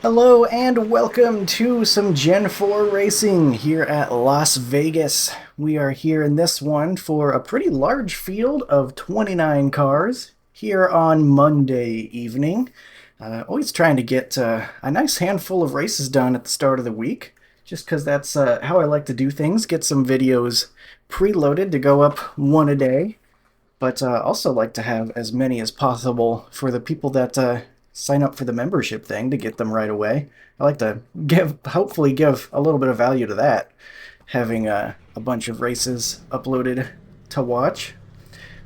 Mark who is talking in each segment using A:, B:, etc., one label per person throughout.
A: Hello and welcome to some Gen 4 racing here at Las Vegas. We are here in this one for a pretty large field of 29 cars here on Monday evening. Always trying to get a nice handful of races done at the start of the week, just because that's how I like to do things. Get some videos preloaded to go up one a day, but also like to have as many as possible for the people that sign up for the membership thing to get them right away. I like to hopefully give a little bit of value to that, having a bunch of races uploaded to watch.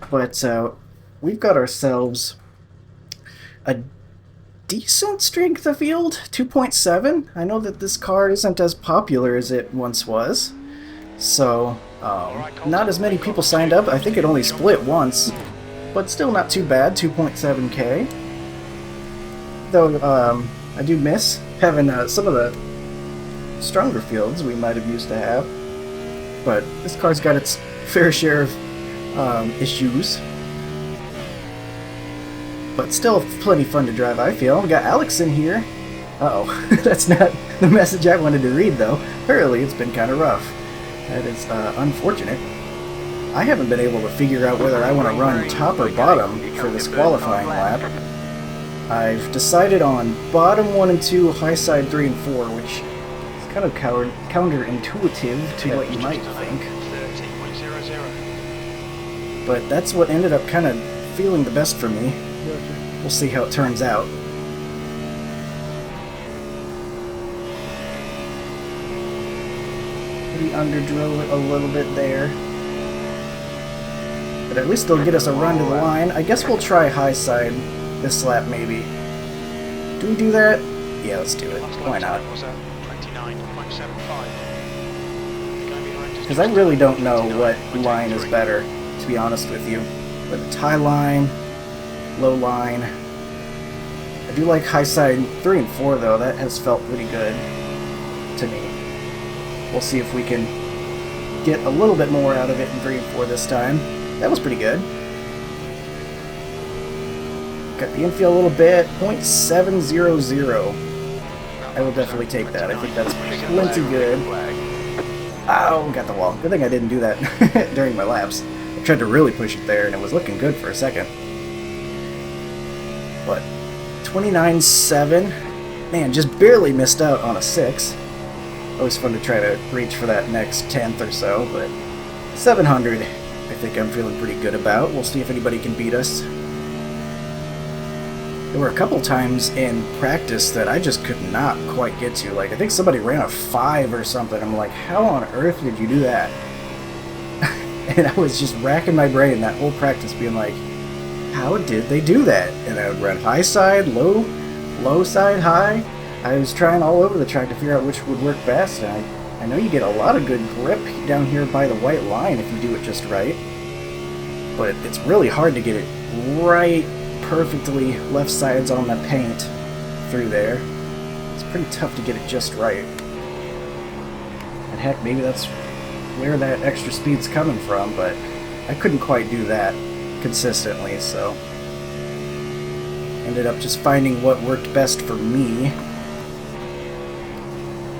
A: But we've got ourselves a decent strength of field, 2.7. I know that this car isn't as popular as it once was, so not as many people signed up. I think it only split once, but still not too bad, 2.7k. Though I do miss having some of the stronger fields we might have used to have. But this car's got its fair share of issues. But still plenty fun to drive, I feel. We got Alex in here. Uh-oh, that's not the message I wanted to read, though. Apparently it's been kind of rough. That is unfortunate. I haven't been able to figure out whether I want to run top or bottom for this qualifying lap. I've decided on bottom 1 and 2, high side 3 and 4, which is kind of counterintuitive to what you might think. But that's what ended up kind of feeling the best for me. We'll see how it turns out. Maybe underdrove it a little bit there. But at least they'll get us a run to the line. I guess we'll try high side this lap, maybe. Do we do that? Yeah, let's do it. Why not? Because I really don't know what line is better, to be honest with you. But it's high line, low line. I do like high side 3 and 4, though. That has felt pretty good to me. We'll see if we can get a little bit more out of it in 3 and 4 this time. That was pretty good. Got the infield a little bit, 0.700. I will definitely take that. I think that's plenty good. Ow, got the wall. Good thing I didn't do that during my laps. I tried to really push it there, and it was looking good for a second. What? 29.7? Man, just barely missed out on a 6. Always fun to try to reach for that next tenth or so, but 700, I think I'm feeling pretty good about. We'll see if anybody can beat us. There were a couple times in practice that I just could not quite get to. Like, I think somebody ran a 5 or something. I'm like, how on earth did you do that? And I was just racking my brain that whole practice being like, how did they do that? And I would run high side, low side, high. I was trying all over the track to figure out which would work best. And I know you get a lot of good grip down here by the white line if you do it just right. But it's really hard to get it right perfectly left sides on the paint through there. It's pretty tough to get it just right. And heck, maybe that's where that extra speed's coming from, but I couldn't quite do that consistently, so ended up just finding what worked best for me.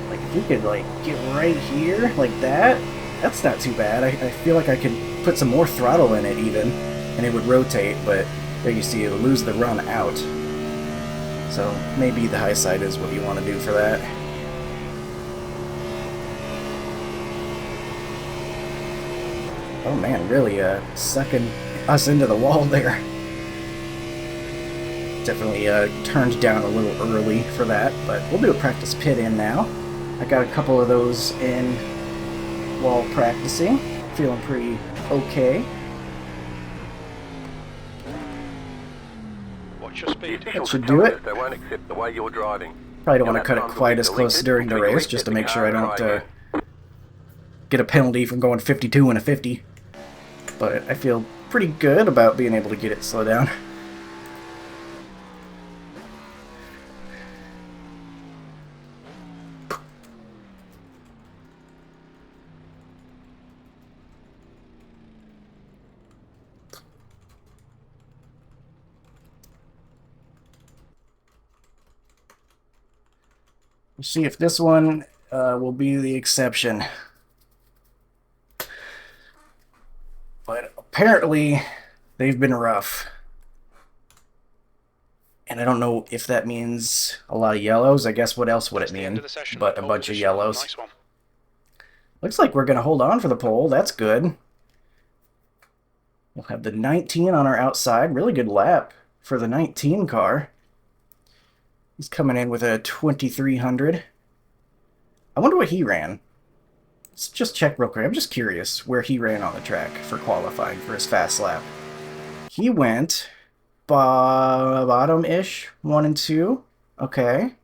A: Like, if we could, like, get right here, like that, that's not too bad. I feel like I could put some more throttle in it even, and it would rotate, but there you see, it'll lose the run out. So maybe the high side is what you want to do for that. Oh man, really sucking us into the wall there. Definitely turned down a little early for that, but we'll do a practice pit in now. I got a couple of those in while practicing. Feeling pretty okay. That should do it.
B: They won't accept the way you're driving.
A: Probably don't want to cut it quite as close during the race, just to make sure I don't get a penalty from going 52 and a 50. But I feel pretty good about being able to get it slow down. We'll see if this one will be the exception. But apparently, they've been rough. And I don't know if that means a lot of yellows. I guess what else would it mean but a bunch of yellows.
C: Nice one.
A: Looks like we're going to hold on for the pole. That's good. We'll have the 19 on our outside. Really good lap for the 19 car. He's coming in with a 2300. I wonder what he ran. Let's just check real quick. I'm just curious where he ran on the track for qualifying for his fast lap. He went bottom-ish, 1 and 2. Okay.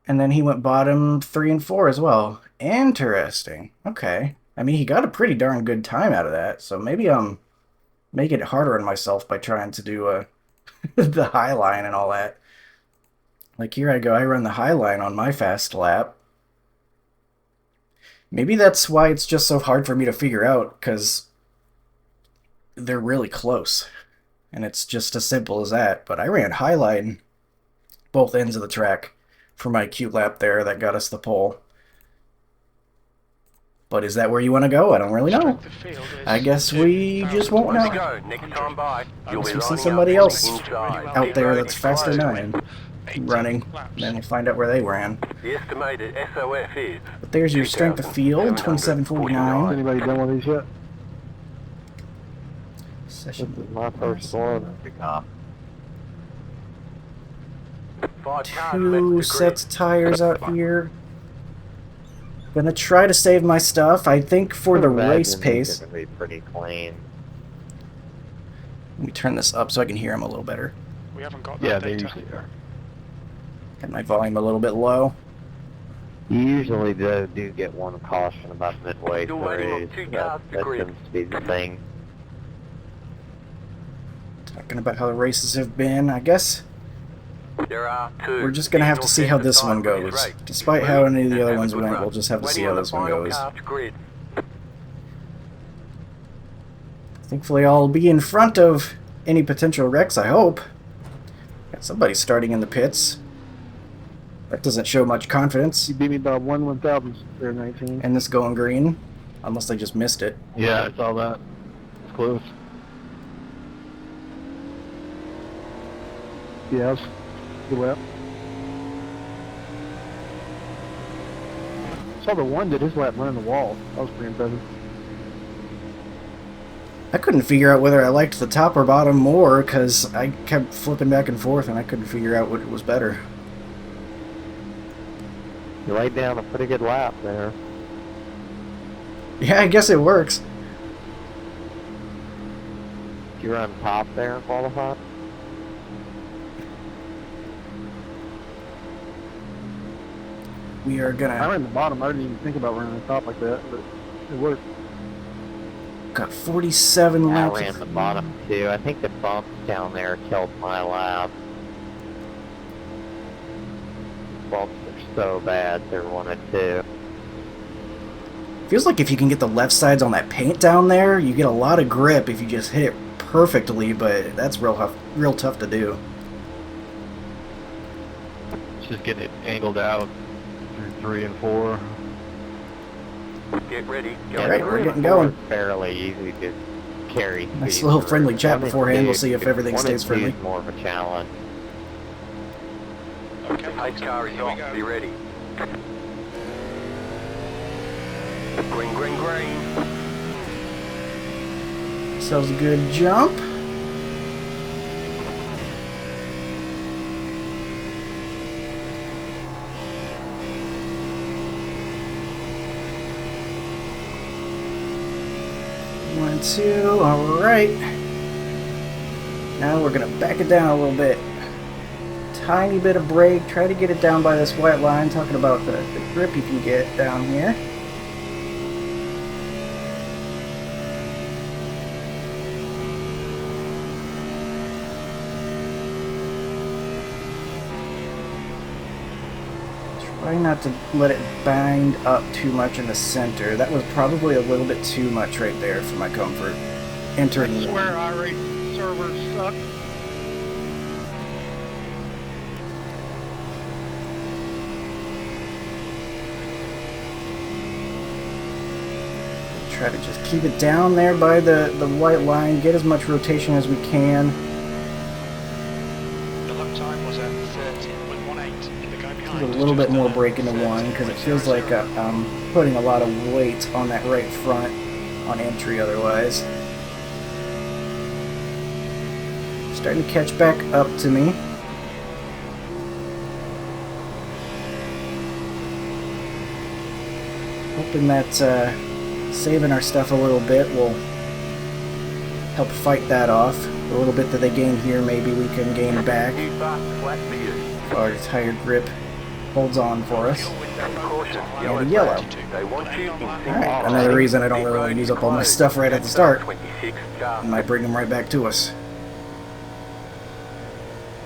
A: And then he went bottom 3 and 4 as well. Interesting. Okay. I mean, he got a pretty darn good time out of that, so maybe I'm making it harder on myself by trying to do the high line and all that. Like, here I go. I run the high line on my fast lap. Maybe that's why it's just so hard for me to figure out, because they're really close. And it's just as simple as that. But I ran high line both ends of the track for my Q lap there that got us the pole. But is that where you want to go? I don't really know. I guess we just won't know.
B: Go. Next time by, you'll be
A: We'll see
B: lining
A: somebody
B: up
A: else
B: inside.
A: out there that's faster than I am running. Then we'll find out where they ran.
B: The estimated SOF is.
A: But there's your strength of field, 2749.
D: Anybody done one of these yet? This
A: Session
D: is my first one.
A: two sets of tires out here. Gonna try to save my stuff. I think for the race pace.
D: It's gonna be pretty clean.
A: Let me turn this up so I can hear him a little better.
C: We haven't got
D: Yeah,
C: that
D: they
C: data.
D: usually are.
A: Got my volume a little bit low.
D: You usually do get one caution about midway
B: Still waiting on
D: through.
B: 2
D: That
B: cars to grid.
D: tends to be the thing.
A: Talking about how the races have been. I guess
B: There are 2.
A: we're just gonna have to see how this one goes. Despite how any of the other ones went, we'll just have to see how this one goes. Thankfully, I'll be in front of any potential wrecks, I hope. Got somebody starting in the pits. That doesn't show much confidence.
E: You beat me by 1/1000 there, 19.
A: And this going green. Unless I just missed it.
E: Yeah, I saw that. It's close. Yes. Good lap. Saw the one did his lap running the wall. That was pretty impressive.
A: I couldn't figure out whether I liked the top or bottom more because I kept flipping back and forth and I couldn't figure out what was better.
D: You laid down a pretty good lap there.
A: Yeah, I guess it works.
D: Did you run top there and qualify?
A: We are
E: I
A: gonna
E: ran the bottom. I didn't even think about running the top like that, but it worked.
A: got 47
D: I
A: laps.
D: ran the bottom too. I think the bumps down there killed my lap. Bumps are so bad, they're 1 and 2.
A: Feels like if you can get the left sides on that paint down there, you get a lot of grip if you just hit it perfectly, but that's real tough to do.
E: It's just getting it angled out through 3 and 4.
B: Get ready.
A: All right, we're getting going.
D: It's fairly easy to carry.
A: Nice
D: speed
A: little
D: through.
A: friendly chat
D: 1 and
A: beforehand. We'll
D: 2
A: see if everything
D: 1 and
A: stays
D: 2
A: friendly.
D: is more of a challenge.
C: Okay,
B: Pace car is
C: here we
B: off.
C: go.
B: Be ready. Green, green, green.
A: So that was a good jump. One, two, all right. Now we're gonna back it down a little bit. Tiny bit of brake, try to get it down by this white line, talking about the grip you can get down here. Try not to let it bind up too much in the center. That was probably a little bit too much right there for my comfort. Entering
E: I
A: one.
E: swear iRacing servers suck.
A: Try to just keep it down there by the white line, get as much rotation as we can.
C: The lap time was at 13.18 in the go behind.
A: Put a little bit more brake into one because it feels like I'm putting a lot of weight on that right front on entry otherwise. Starting to catch back up to me. Hoping that saving our stuff a little bit will help fight that off. The little bit that they gain here, maybe we can gain back.
B: New fast flat for you.
A: Our tire grip holds on for us.
B: Caution,
A: And yellow.
B: They want you in single
A: Alright, another reason I don't really want to use up all my stuff right at the start.
B: 26 car.
A: It might bring them right back to us.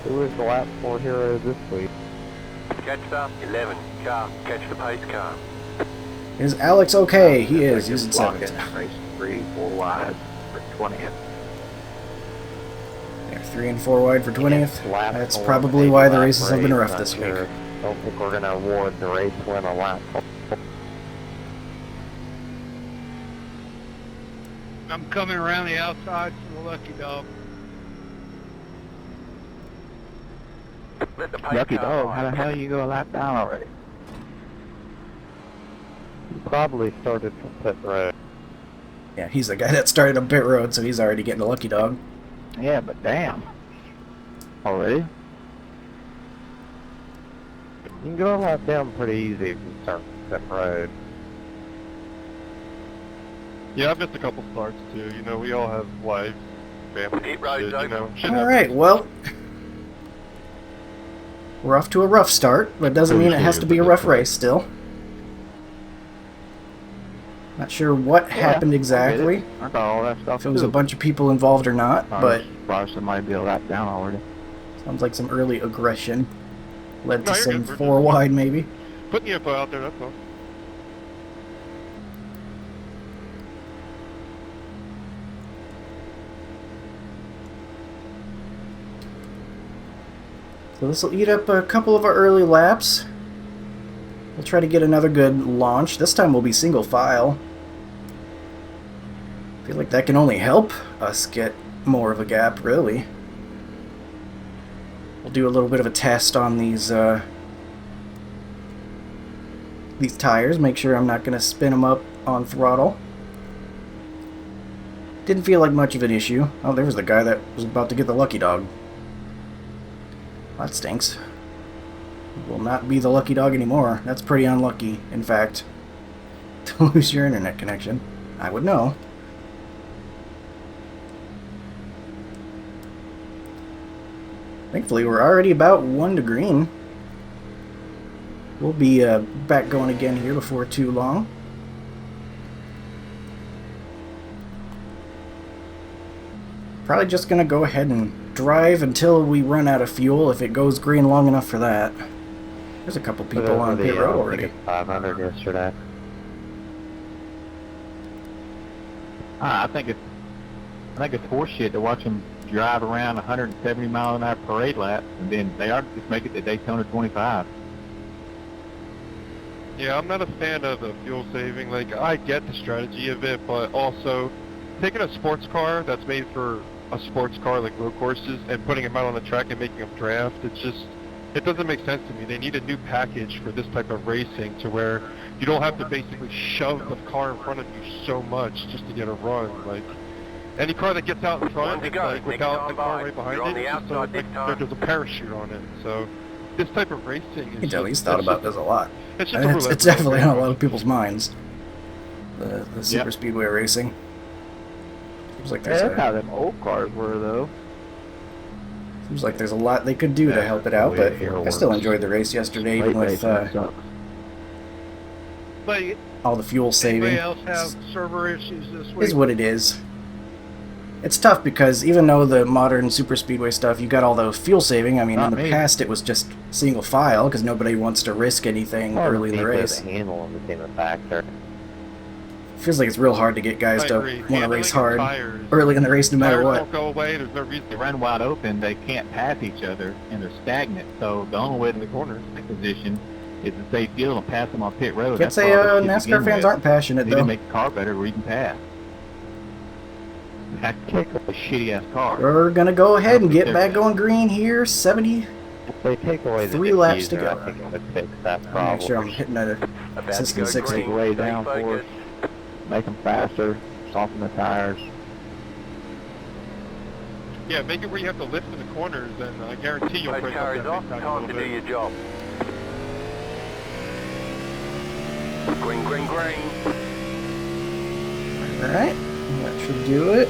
D: Who is the lap 4 hero this week?
B: Catch the 11 car. Catch the pace car.
A: Is Alex okay? He is. He's in
D: Blocking
A: 7th.
D: race 3, 4 wide for 20th.
A: They're 3 and 4 wide for 20th.
D: Lap
A: That's
D: 4,
A: probably
D: maybe
A: why the
D: lap
A: races have been
D: race,
A: rough
D: not
A: this week.
D: sure. Don't think we're going to award the race win a lap.
E: I'm coming around the outside for the lucky dog.
B: Let the pace
D: Lucky
B: car
D: dog,
B: ride.
D: how the hell you go a lap down already? You probably started from pit road.
A: Yeah, he's the guy that started on pit road, so he's already getting a lucky dog.
D: Yeah, but damn. Already? You can go a lap down pretty easy if you start from pit road.
E: Yeah, I've missed a couple starts too. You know, we all have lives, family,
B: Pit road's
E: shit, you know.
B: open.
E: Shit happens.
A: Alright, well, we're off to a rough start, but doesn't mean it has to be a rough race still. Not sure what happened exactly,
D: I got all that stuff
A: if it was a bunch of people involved or not, but
D: Probably somebody be a lap down already.
A: sounds like some early aggression led to
E: No, you're
A: some
E: good. We're
A: 4 wide maybe.
E: Putting the info out there, that's all.
A: So this will eat up a couple of our early laps. We'll try to get another good launch. This time we'll be single file. I feel like that can only help us get more of a gap, really. We'll do a little bit of a test on these tires, make sure I'm not going to spin them up on throttle. Didn't feel like much of an issue. Oh, there was the guy that was about to get the lucky dog. That stinks. Will not be the lucky dog anymore. That's pretty unlucky, in fact, to lose your internet connection. I would know. Thankfully, we're already about 1 to green. We'll be back going again here before too long. Probably just gonna go ahead and drive until we run out of fuel if it goes green long enough for that. There's a couple people on pit road already.
D: 500 yesterday.
F: I think it's horseshit to watch them drive around 170 mile an hour parade laps, and then they are just make it to Daytona 25.
E: Yeah, I'm not a fan of the fuel saving. Like, I get the strategy of it, but also taking a sports car that's made for a sports car like road courses and putting them out on the track and making them draft, it doesn't make sense to me. They need a new package for this type of racing to where you don't have to basically shove the car in front of you so much just to get a run. Like, any car that gets out in front,
B: One to go.
E: like,
B: Next
E: without
B: time
E: the car
B: by.
E: right behind
B: You're on
E: it,
B: the
E: it's just
B: outside
E: like,
B: this time.
E: there's a parachute on it. So this type of racing is
A: You can tell he's thought about this a lot.
E: It's,
A: And it's definitely on a lot of people's minds. The super
F: Yep.
A: speedway racing. Seems like
D: Yeah,
A: there's
D: that's how
A: a,
D: them old cars were, though.
A: seems like there's a lot they could do to help it out, but I still enjoyed the race yesterday, even with
F: sucks.
E: But
A: all the fuel saving.
E: anybody else have server issues this week?
A: Is what it is. It's tough because even though the modern super speedway stuff, you got all the fuel saving. I mean,
F: Not
A: in the
F: me.
A: past it was just single file because nobody wants to risk anything early in the race.
D: Handle them became a factor.
A: Feels like it's real hard to get guys
E: I
A: to
E: agree.
A: want to
E: Handling
A: race
E: of
A: hard
E: tires.
A: early in the race, no matter
E: Tires
A: what.
E: won't go away. There's no reason
F: They
E: to
F: run wide open, they can't pass each other, and they're stagnant. So the only way to
E: in the corners.
F: take position It's a safe deal and pass them on pit road.
A: Can't
F: That's
A: say
F: all this shit to
A: NASCAR
F: begin
A: fans
F: with.
A: aren't passionate
F: They didn't
A: though.
F: make the car better where you can pass. Heck, a shitty ass car.
A: We're gonna go ahead and
F: think
A: get
F: they're
A: back
F: gonna-
A: on green here. 70.
D: If they take away the
A: 3 laps to
D: diffuser,
A: go.
D: I think it would fix that
A: I'll
D: problem.
A: make sure I'm hitting a
B: About to
A: system
B: go
A: 60.
F: Take
B: green.
F: away
B: Stay
F: downforce,
B: focused.
F: make them faster, soften the tires.
E: Yeah, make it where you have to lift in the corners, and I guarantee you'll
B: Those
E: break up
B: car
E: that
B: is off.
E: big time a
B: Time to
E: little
B: do your
E: bit.
B: job. Green, green, green.
A: Alright, that should do it.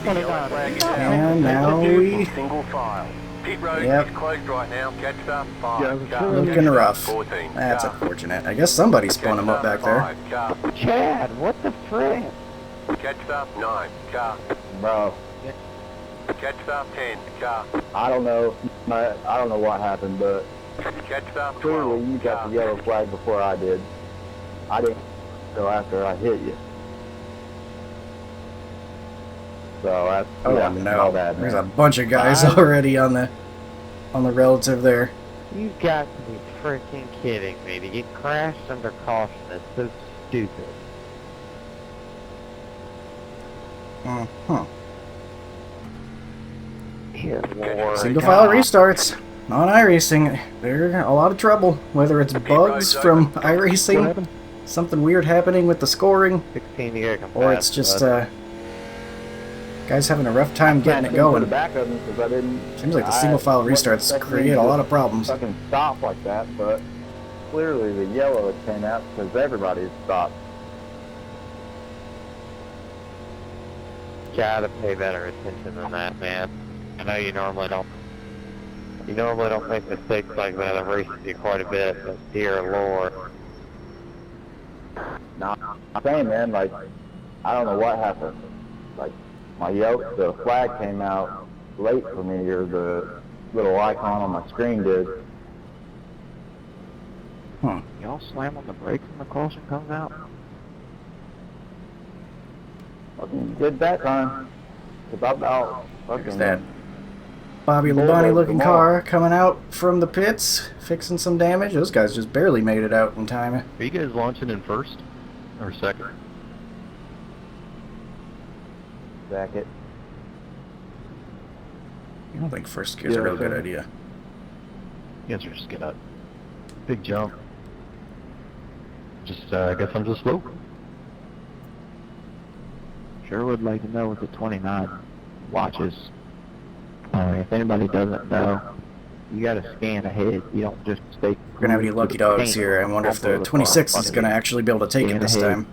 B: The yellow flag is out.
A: And now we...
B: Single file. Pit road
A: Yep.
B: is closed right now. Catch up. 5.
E: Yeah,
B: car.
A: Looking
B: Catch up.
A: rough.
B: 14.
A: That's
B: car.
A: unfortunate. I guess somebody spun
B: Catch
A: him up back there.
B: 5. Car.
D: Chad, what the frick?
B: Catch up. 9. Car.
G: Bro,
B: Catch up. 10. Car.
G: I don't know. I don't know what happened, but
B: Catch up. 12.
G: clearly you got
B: car.
G: the yellow flag before I did. I didn't go after I hit you. So that's
A: Oh
G: yeah, my
A: no,
G: bad,
A: there's
G: man.
A: a bunch of guys
G: Five.
A: already on the relative there.
D: You got to be freaking kidding me. To get crashed under caution is so stupid.
A: Uh-huh.
D: Dear Lord.
A: Single file restarts on iRacing. They're a lot of trouble, whether it's bugs from iRacing, something weird happening with the scoring,
D: 16 to get
A: or it's just guys having a rough time getting it
G: Put
A: going.
G: it back of me because I didn't.
A: Seems like the single file restarts create a lot of problems.
G: Fucking stop like that, but clearly the yellow came out because everybody stopped.
D: Gotta pay better attention than that, man. I know you normally don't. You normally don't make mistakes like that. I've raced you quite a bit, but dear Lord.
G: Nah, I'm saying, man, like, I don't know what happened. Like, the flag came out late for me, or the little icon on my screen did.
F: Y'all slam on the brakes when the caution comes out?
G: Fucking did that time. Cause I about
A: There's
G: fucking
A: that Bobby Labonte looking car coming out from the pits, fixing some damage. Those guys just barely made it out in time.
F: Are you guys launching in first or second?
G: jacket.
A: I don't think first gear's a real good idea.
F: You guys are just getting a big jump. Just, I guess I'm just slow. Sure would like to know what the 29 watches. If anybody doesn't know, you gotta scan ahead. You don't just stay.
A: We're gonna have any lucky dogs here. I wonder if the 26 is gonna actually be able to take it this time.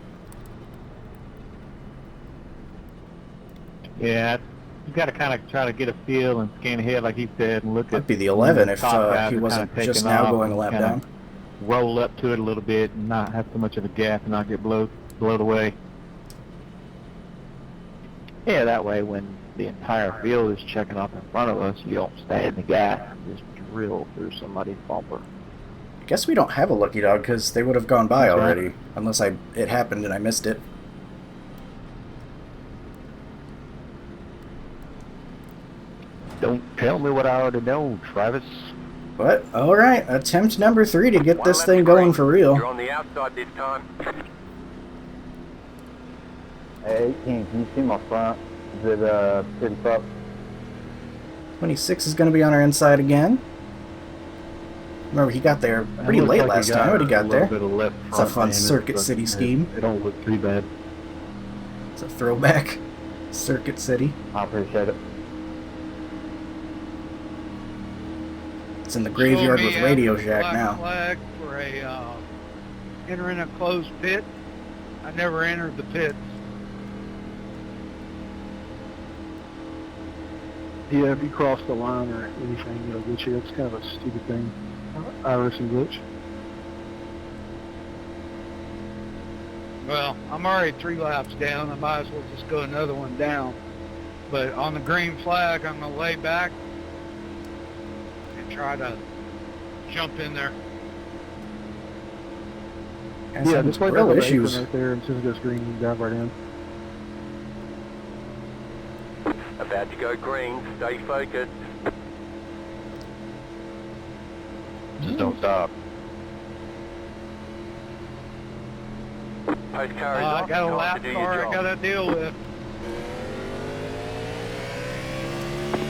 F: Yeah, you gotta kind of try to get a feel and scan ahead, like he said, and look
A: Might
F: at.
A: be the 11 if
F: top guys
A: he
F: are
A: wasn't
F: kinda
A: just
F: taking
A: now
F: off
A: going a
F: and
A: lap
F: kinda
A: down.
F: Roll up to it a little bit and not have too much of a gap and not get blown away. Yeah, that way when the entire field is checking up in front of us, you don't stay in the gap and just drill through somebody's bumper.
A: I guess we don't have a lucky dog because they would have gone by
F: That's right.
A: already, unless it happened and I missed it.
F: Don't tell me what I already know, Travis.
A: But, alright, attempt number 3 to get
B: One
A: this
B: left
A: thing
B: to
A: going
B: green.
A: for
B: You're
A: real.
B: on the outside this time.
G: Hey, 18, can you see my front? Is it pretty up?
A: 26 is going to be on our inside again. Remember, he got there pretty late last time, but he got there. It's a fun Circuit City scheme.
F: It don't look too bad.
A: It's a throwback. Circuit City.
G: I appreciate it.
A: It's in the graveyard with Radio Shack
H: black
A: now.
H: Flag for a entering a closed pit. I never entered the pits.
I: Yeah, if you cross the line or anything, it'll get you. It's kind of a stupid thing. iRacing glitch.
H: Well, I'm already 3 laps down. I might as well just go another one down. But on the green flag, I'm going to lay back and try to jump in there.
A: Guys
I: Yeah,
A: having
I: just like
A: real
I: that
A: issues.
I: right there, and as soon as it goes green, you dive right in.
B: About to go green. Stay focused.
F: Just don't stop.
B: Pace car is
H: I
B: off.
H: got a
B: Time
H: lap
B: to do
H: car
B: your
H: I
B: job.
H: gotta deal with.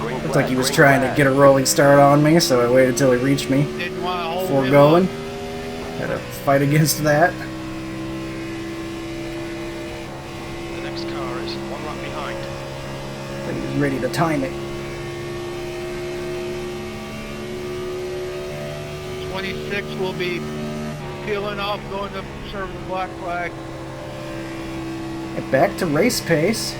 B: Green
A: Looks
B: flag,
A: like he was
B: green
A: trying to
B: flag.
A: get a rolling start on me, so I waited till he reached me
H: Didn't want to hold
A: before
H: him
A: going.
H: up.
A: Had to fight against that.
C: The next car is one lap behind.
A: But he was ready to time it.
H: 26 will be peeling off, going to serve the black flag.
A: Get back to race pace.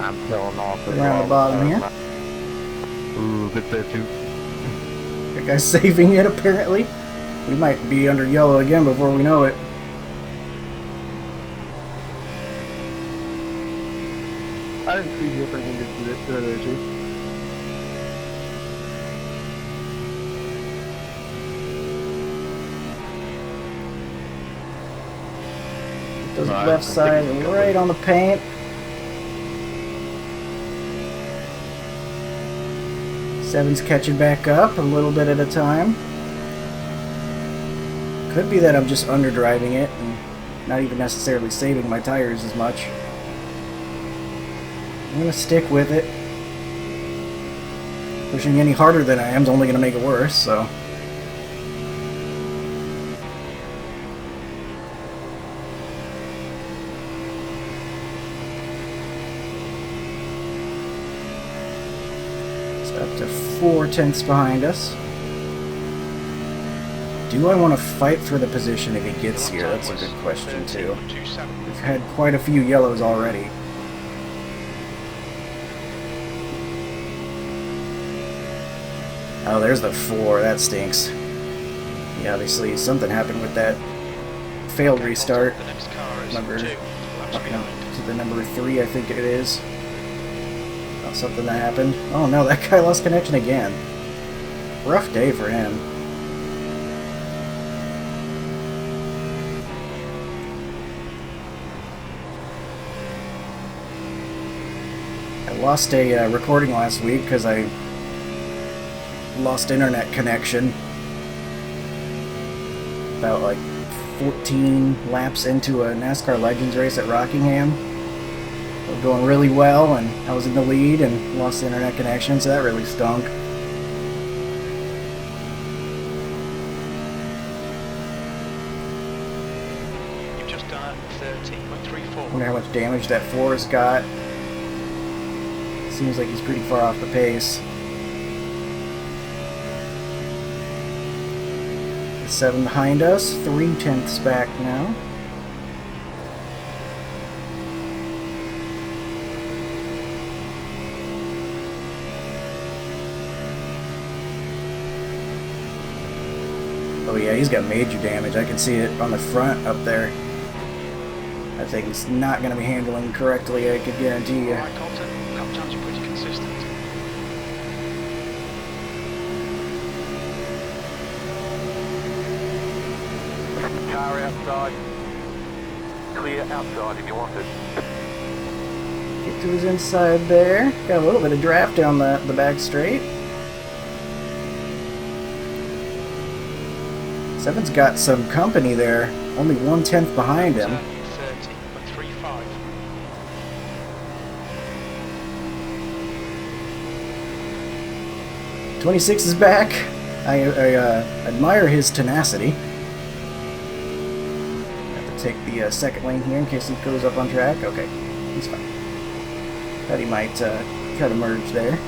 D: I'm peeling off as
A: Around the
D: well.
A: bottom here.
E: Ooh, good there too.
A: That guy's saving it, apparently. We might be under yellow again before we know it.
I: I didn't see different hinges there, too.
A: Does the
E: Right,
A: left
E: I think
A: side
E: he's got
A: right
E: it.
A: on the paint. 7's catching back up a little bit at a time. Could be that I'm just underdriving it and not even necessarily saving my tires as much. I'm gonna stick with it. Pushing any harder than I am is only gonna make it worse, so. It's up to 4/10 behind us. Do I want to fight for the position if he gets here? That's a good question too.
C: 13.27.
A: We've had quite a few yellows already. Oh, there's the 4. That stinks. Yeah, obviously something happened with that failed restart.
C: The next car is
A: Number
C: 2 laps behind.
A: to the number 3, I think it is. Oh, something that happened. Oh no, that guy lost connection again. Rough day for him. I lost a recording last week because I lost internet connection about like 14 laps into a NASCAR Legends race at Rockingham. We were going really well and I was in the lead and lost the internet connection, so that really stunk.
C: You've just done 13.34.
A: Wonder how much damage that 4 has got. Seems like he's pretty far off the pace. The 7 behind us, 3/10 back now. Oh yeah, he's got major damage. I can see it on the front up there. That thing's not going to be handling correctly, I could guarantee you.
C: Alright, Colton, lap times are pretty consistent.
B: Car outside. Clear outside if you want it.
A: Get to his inside there. Got a little bit of draft down the back straight. 7's got some company there. Only 1/10 behind him.
C: 13.35.
A: 26 is back. I admire his tenacity. Have to take the second lane here in case he goes up on track. Okay, he's fine. Thought he might try to merge there.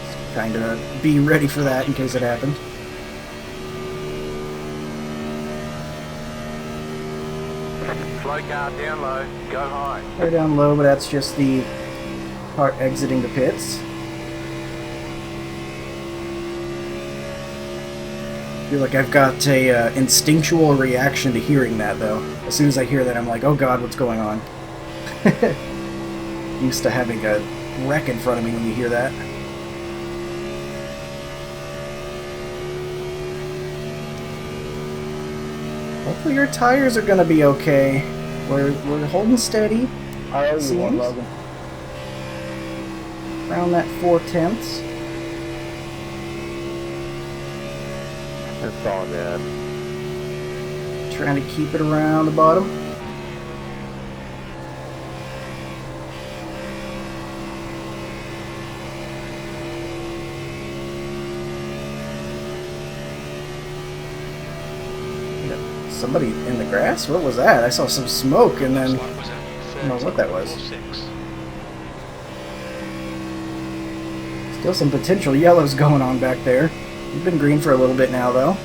A: Just trying to be ready for that in case it happened.
B: Slow car down low. Go high.
A: They're down low, but that's just the part exiting the pits. I feel like I've got a instinctual reaction to hearing that, though. As soon as I hear that, I'm like, oh god, what's going on? Used to having a wreck in front of me when you hear that. Hopefully your tires are going to be okay. We're holding steady.
G: I owe you one,
A: Seems.
G: Logan.
A: Around that 4/10.
D: It's all good.
A: Trying to keep it around the bottom. Somebody in the grass? What was that? I saw some smoke and then I don't know what that was. Still some potential yellows going on back there. We've been green for a little bit now though.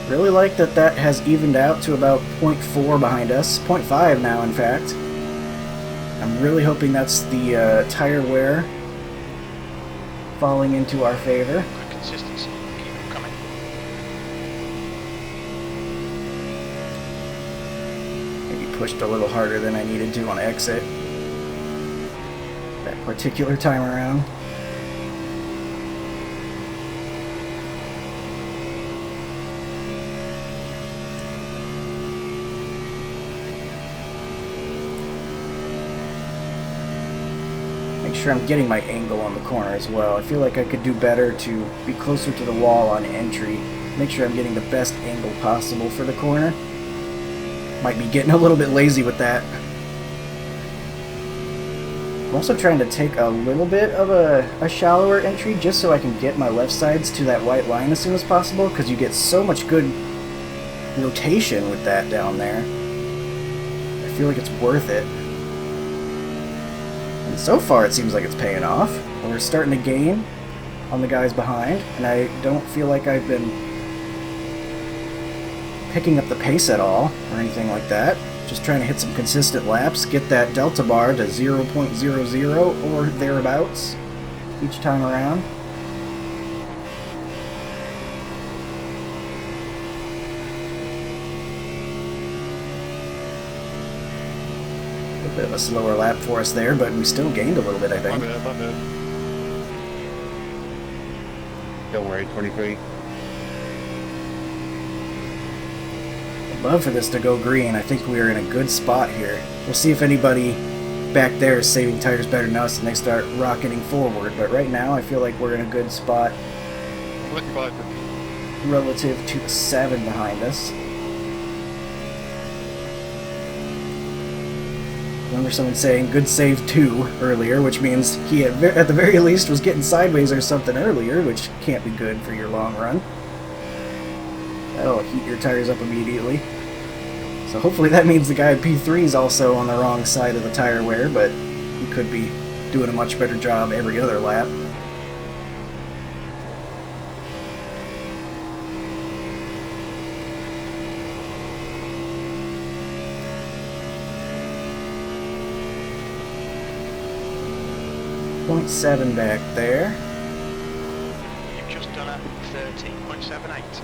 A: Really like that that has evened out to about 0.4 behind us. 0.5 now, in fact. I'm really hoping that's the tire wear falling into our favor.
C: Good consistency. Keep it coming.
A: Maybe pushed a little harder than I needed to on exit. That particular time around. Make sure I'm getting my angle on the corner as well. I feel like I could do better to be closer to the wall on entry. Make sure I'm getting the best angle possible for the corner. Might be getting a little bit lazy with that. I'm also trying to take a little bit of a shallower entry just so I can get my left sides to that white line as soon as possible, because you get so much good rotation with that down there. I feel like it's worth it. And so far it seems like it's paying off. We're starting to gain on the guys behind, and I don't feel like I've been picking up the pace at all or anything like that. Just trying to hit some consistent laps, get that delta bar to 0.00 or thereabouts each time around. A bit of a slower lap for us there, but we still gained a little bit, I think.
E: My bad.
D: Don't worry, 23.
A: I'd love for this to go green. I think we're in a good spot here. We'll see if anybody back there is saving tires better than us and they start rocketing forward, but right now I feel like we're in a good spot
E: Let you buy
A: relative to the 7 behind us. Remember someone saying good save 2 earlier, which means he at the very least was getting sideways or something earlier, which can't be good for your long run. That'll heat your tires up immediately. So hopefully that means the guy at P3 is also on the wrong side of the tire wear, but he could be doing a much better job every other lap. .7 back there.
C: You've just done a 13.78.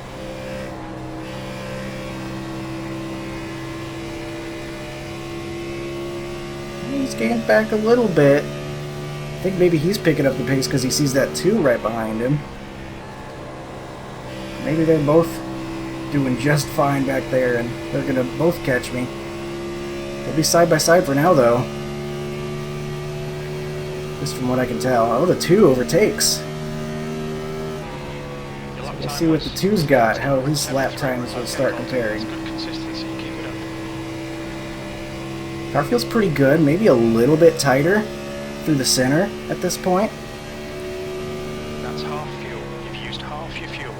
A: He's gained back a little bit. I think maybe he's picking up the pace because he sees that 2 right behind him. Maybe they're both doing just fine back there and they're going to both catch me. They'll be side by side for now though. Just from what I can tell. Oh, the 2 overtakes. We'll see what the 2's got, how his lap times will start comparing.
C: Good consistency. Keep it up.
A: Car feels pretty good, maybe a little bit tighter through the center at this point.
C: That's half fuel. You've used half your fuel.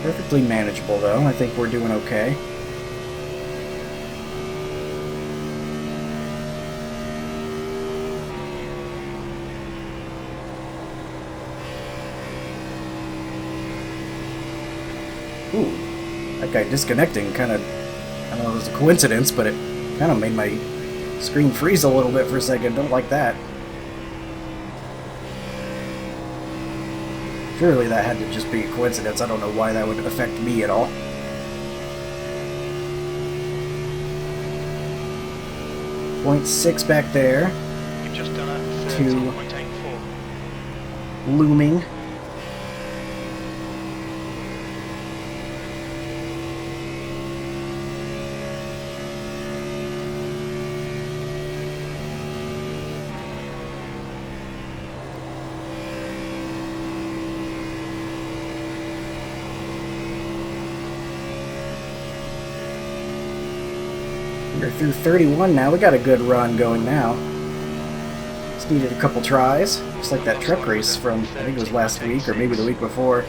A: Perfectly manageable though, I think we're doing okay. Ooh, that guy disconnecting kind of, I don't know if it was a coincidence, but it kind of made my screen freeze a little bit for a second. Don't like that. Surely that had to just be a coincidence. I don't know why that would affect me at all. .6 back there.
C: You've just done a
A: 2
C: 13.84.
A: looming. We're through 31 now. We got a good run going now. Just needed a couple tries, just like that truck race from, I think it was last week or maybe the week before.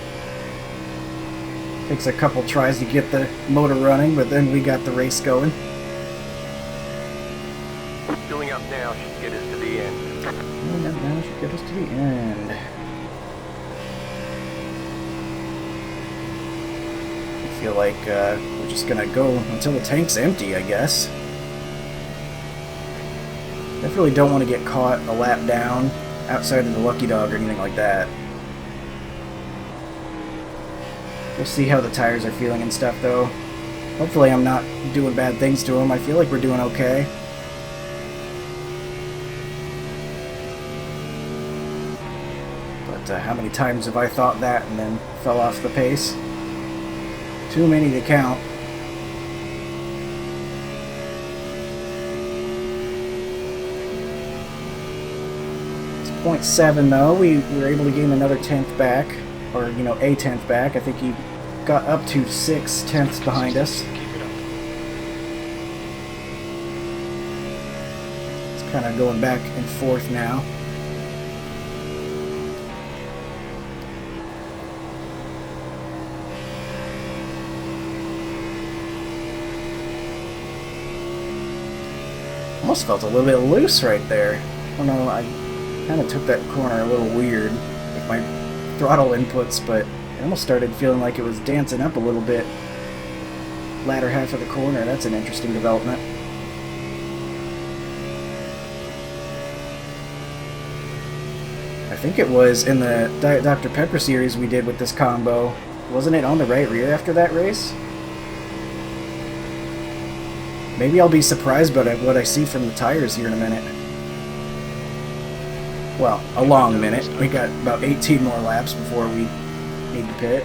A: Takes a couple tries to get the motor running, but then we got the race going.
B: Filling up now should get us to the end.
A: And that now should get us to the end. I feel like we're just gonna go until the tank's empty, I guess. Definitely don't want to get caught a lap down outside of the lucky dog or anything like that. We'll see how the tires are feeling and stuff, though. Hopefully I'm not doing bad things to them. I feel like we're doing okay. But how many times have I thought that and then fell off the pace? Too many to count. It's 0.7 though. We were able to gain another 10th back. Or, you know, a 10th back. I think he got up to 6/10ths behind us.
C: Keep it up.
A: It's kind of going back and forth now. Almost felt a little bit loose right there. I don't know, I kind of took that corner a little weird with my throttle inputs, but I almost started feeling like it was dancing up a little bit. Latter half of the corner, that's an interesting development. I think it was in the Diet Dr. Pepper series we did with this combo. Wasn't it on the right rear after that race? Maybe I'll be surprised by what I see from the tires here in a minute. Well, a long minute. We got about 18 more laps before we need to pit.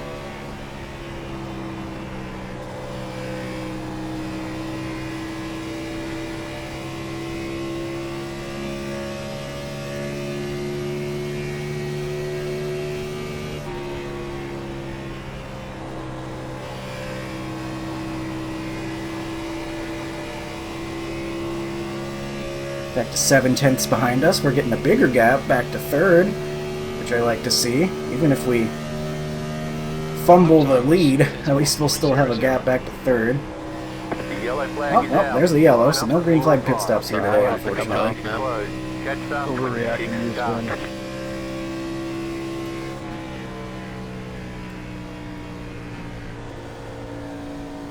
A: Back to 7/10ths behind us. We're getting a bigger gap back to third, which I like to see. Even if we fumble the lead, at least we'll still have a gap back to third.
B: The yellow flag
A: Oh,
B: is
A: oh,
B: out.
A: there's the yellow, so no green flag pit stops here today, unfortunately.
B: Close. Catch up.
I: Overreacting
B: Start.
I: this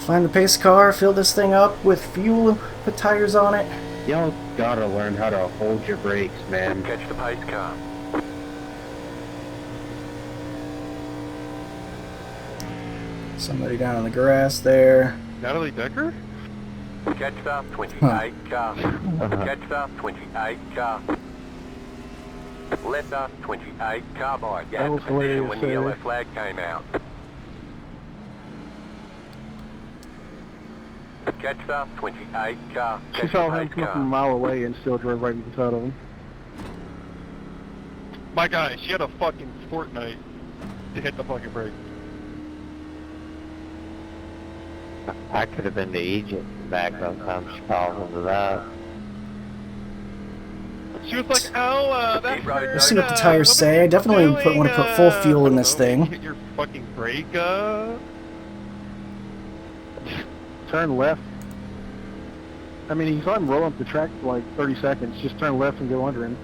A: Find the pace car, fill this thing up with fuel, put tires on it.
D: Y'all gotta learn how to hold your brakes, man.
B: Catch the pace car.
A: Somebody down in the grass there.
E: Natalie Decker?
B: Catch the 28 car. Catch the 28 car. Let the 28 car by
I: That
B: gap
I: was
B: position
I: hilarious,
B: when the
I: sir.
B: yellow flag came out. Catch the 28 car.
I: She
B: Catch
I: saw
B: the
I: him
B: pace
I: come from a
B: car.
I: mile away and still drove right beside of him.
E: My guy, she had a fucking fortnight to hit the fucking brake.
D: I could have been to Egypt and back by the time she falls into that.
E: She was like, "Oh, that's her."
A: Let's see what the tires say. I definitely want to put full fuel in this thing.
E: Hit your fucking brake.
I: Turn left. I mean, he's let him roll up the track for like 30 seconds. Just turn left and go under him.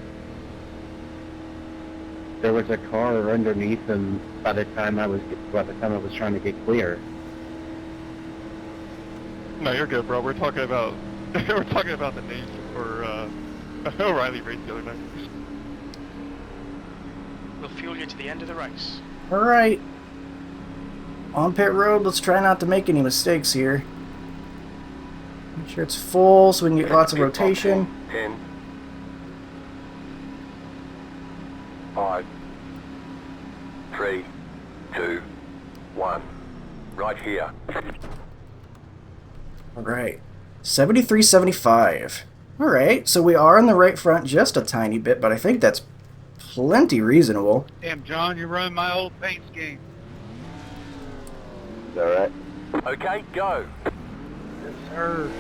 D: There was a car underneath, and by the time I was trying to get clear.
E: No, you're good, bro. We're talking about the nation or O'Reilly race the other night.
C: We'll fuel you to the end of the race.
A: Alright. On pit road, let's try not to make any mistakes here. Make sure it's full so we can get lots of rotation.
B: 10, 5, 3, 2, 1. Right here.
A: Alright. 73.75. Alright, so we are in the right front just a tiny bit, but I think that's plenty reasonable.
H: Damn, John, you run my old paint scheme.
G: Is that right?
B: Okay, go.
H: Yes, sir.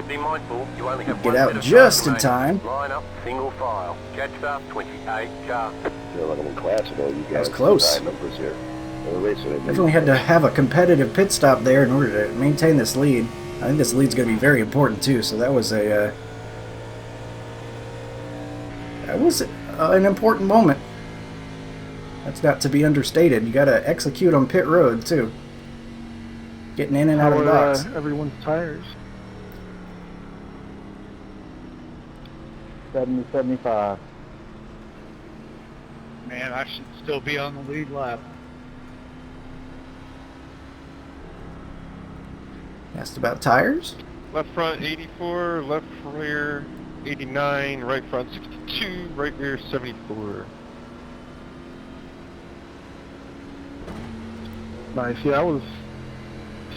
B: Be mindful, you only have
A: Get
B: one
A: out
B: set of
A: just
B: cars
A: in
B: remaining.
A: time.
B: Line up, single file. Catch up, 28 car.
A: That was close. Definitely had to have a competitive pit stop there in order to maintain this lead. I think this lead's going to be very important too. So that was an important moment. That's not to be understated. You got to execute on pit road too. Getting in and out of the box.
I: Everyone's tires.
G: 70, 75.
H: Man, I should still be on the lead lap.
A: Asked about tires.
E: Left front 84, left rear 89, right front 62, right rear 74.
I: Nice. Yeah, I was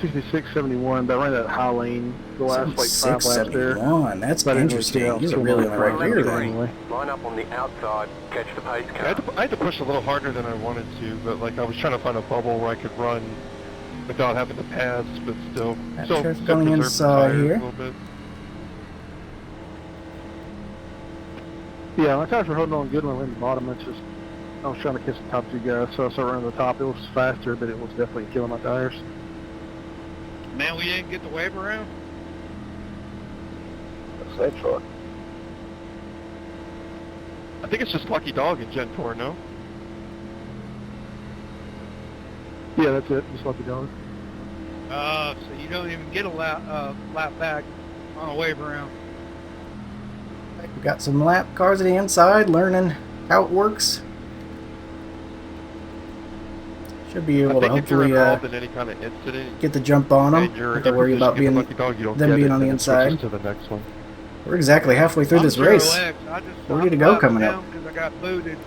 I: 66, 71, but I ran that high lane the last like 5 laps there.
A: 671. That's
I: But I didn't
A: interesting.
I: really
A: He's
I: tell
A: really on
I: too
A: the right
I: much.
A: rear
I: Yeah,
A: then.
I: anyway.
B: Line up on the outside. Catch the pace
E: I
B: car.
E: had to push a little harder than I wanted to, but like I was trying to find a bubble where I could run without having to pass, but still
A: That's
E: still
A: going
E: preserve the
A: inside
E: tires
A: here.
E: a little bit.
I: Yeah, my tires were holding on good when I went to the bottom. It's just I was trying to catch the top 2 guys, so I started running the top. It was faster, but it was definitely killing my tires.
H: Man, we didn't get the wave around.
G: That's that truck.
E: I think it's just Lucky Dog in Gen 4, no?
I: Yeah, that's it. Just lucky dog.
H: So you don't even get a lap back on a wave around.
A: We've got some lap cars at the inside, learning how it works. Should be able
E: I
A: to
E: think if you're
A: hopefully
E: involved in any kind of incident,
A: get the jump on them.
E: and you're
A: Have to worry about being
E: Lucky Dog, you don't
A: them
E: get
A: being
E: it,
A: on the
E: then it switches
A: inside.
E: to the next one.
A: We're exactly halfway through this race. We're ready to go coming up.
H: Because I got booted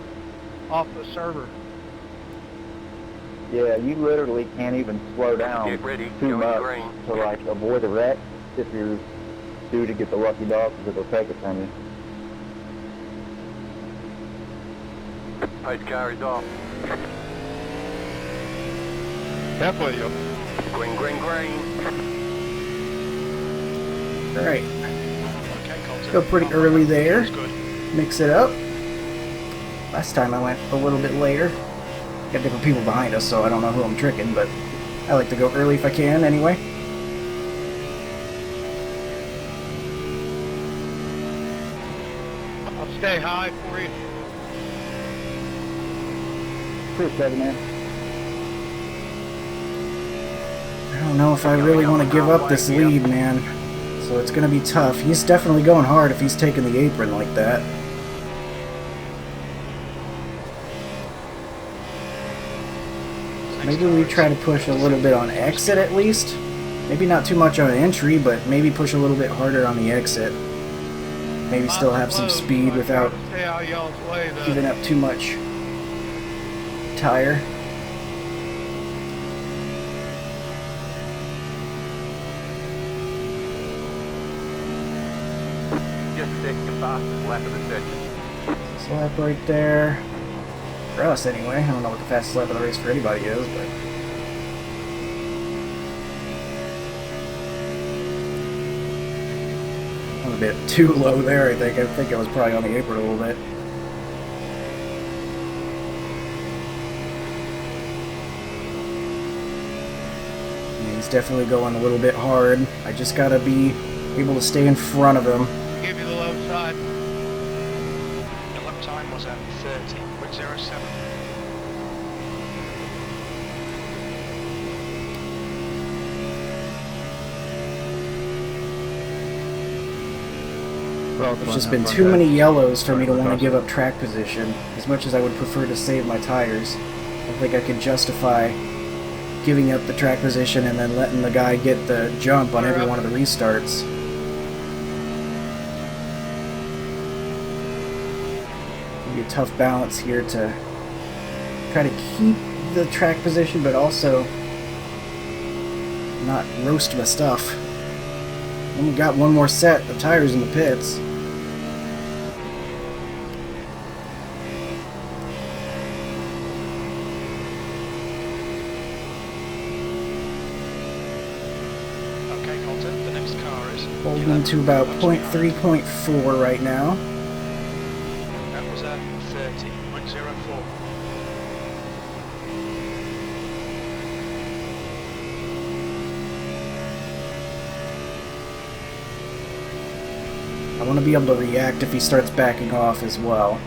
H: off the server.
G: Yeah, you literally can't even slow down
B: Get ready,
G: too
B: going
G: much
B: green.
G: to like avoid a wreck if you're due to get the lucky dog because it'll take it from you.
B: Pace car is off.
E: Halfway up.
B: Green, green, green.
A: All right,
C: Okay, Colton.
A: go pretty early there.
C: That's good.
A: Mix it up. Last time I went a little bit later. Got different people behind us, so I don't know who I'm tricking, but I like to go early if I can anyway.
H: I'll stay high for you.
G: Appreciate it, man.
A: I don't know if I really want to give up this lead, man. So it's going to be tough. He's definitely going hard if he's taking the apron like that. Maybe we try to push a little bit on exit at least. Maybe not too much on entry, but maybe push a little bit harder on the exit. Maybe still have some speed without
H: Stay out y'all's way, though.
A: giving up too much tire.
B: Just set your fastest lap of the session.
A: Slap right there. For us, anyway. I don't know what the fastest lap of the race for anybody is, but... I'm a bit too low there, I think. I think I was probably on the apron a little bit. Yeah, he's definitely going a little bit hard. I just gotta be able to stay in front of him.
H: Give you the low side.
C: The lap time was at 30.07.
A: There's just been too many yellows for me to want to give up track position, as much as I would prefer to save my tires. I think I can justify giving up the track position and then letting the guy get the jump on every one of the restarts. It'll be a tough balance here to try to keep the track position, but also not roast my stuff. Only got one more set of tires in the pits.
C: Okay, Colton, the next car worries.
A: Holding to about 0.3, 0.4 right now.
C: That was at 30.04.
A: I want to be able to react if he starts backing off as well.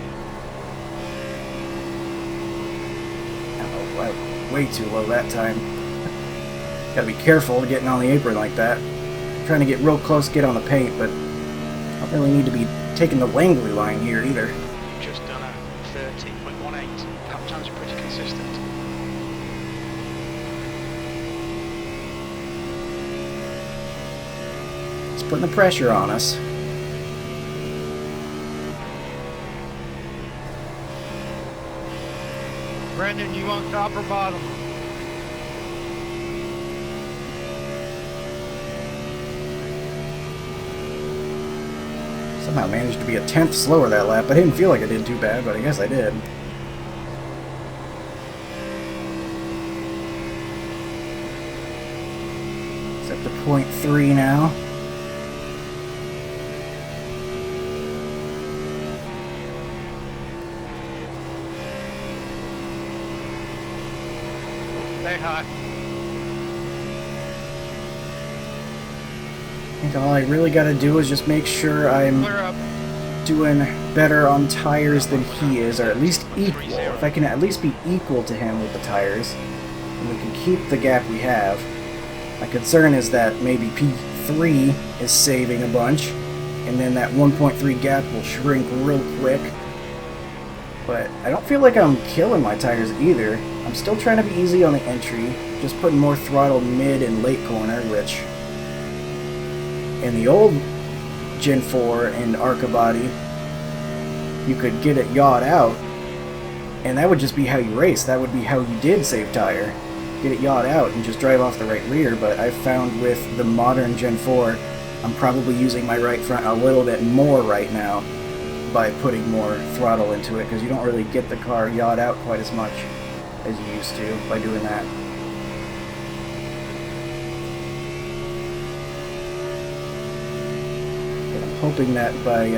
A: Oh, wow, way too low that time. Gotta be careful getting on the apron like that. Trying to get real close, get on the paint, but I don't really need to be taking the Langley line here either.
C: You've just done a 30.18. Lap times are pretty consistent.
A: It's putting the pressure on us.
H: Brendan, you on top or bottom?
A: Somehow managed to be a tenth slower that lap. I didn't feel like I did too bad, but I guess I did. It's up to 0.3 now.
H: Stay high.
A: I think all I really got to do is just make sure I'm
H: Clear up.
A: doing better on tires than he is, or at least equal. If I can at least be equal to him with the tires, and we can keep the gap we have. My concern is that maybe P3 is saving a bunch, and then that 1.3 gap will shrink real quick. But I don't feel like I'm killing my tires either. I'm still trying to be easy on the entry, just putting more throttle mid and late corner, which in the old Gen 4 and Arca body, you could get it yawed out, and that would just be how you race. That would be how you did save tire. Get it yawed out and just drive off the right rear, but I've found with the modern Gen 4, I'm probably using my right front a little bit more right now by putting more throttle into it, because you don't really get the car yawed out quite as much as you used to by doing that. But I'm hoping that by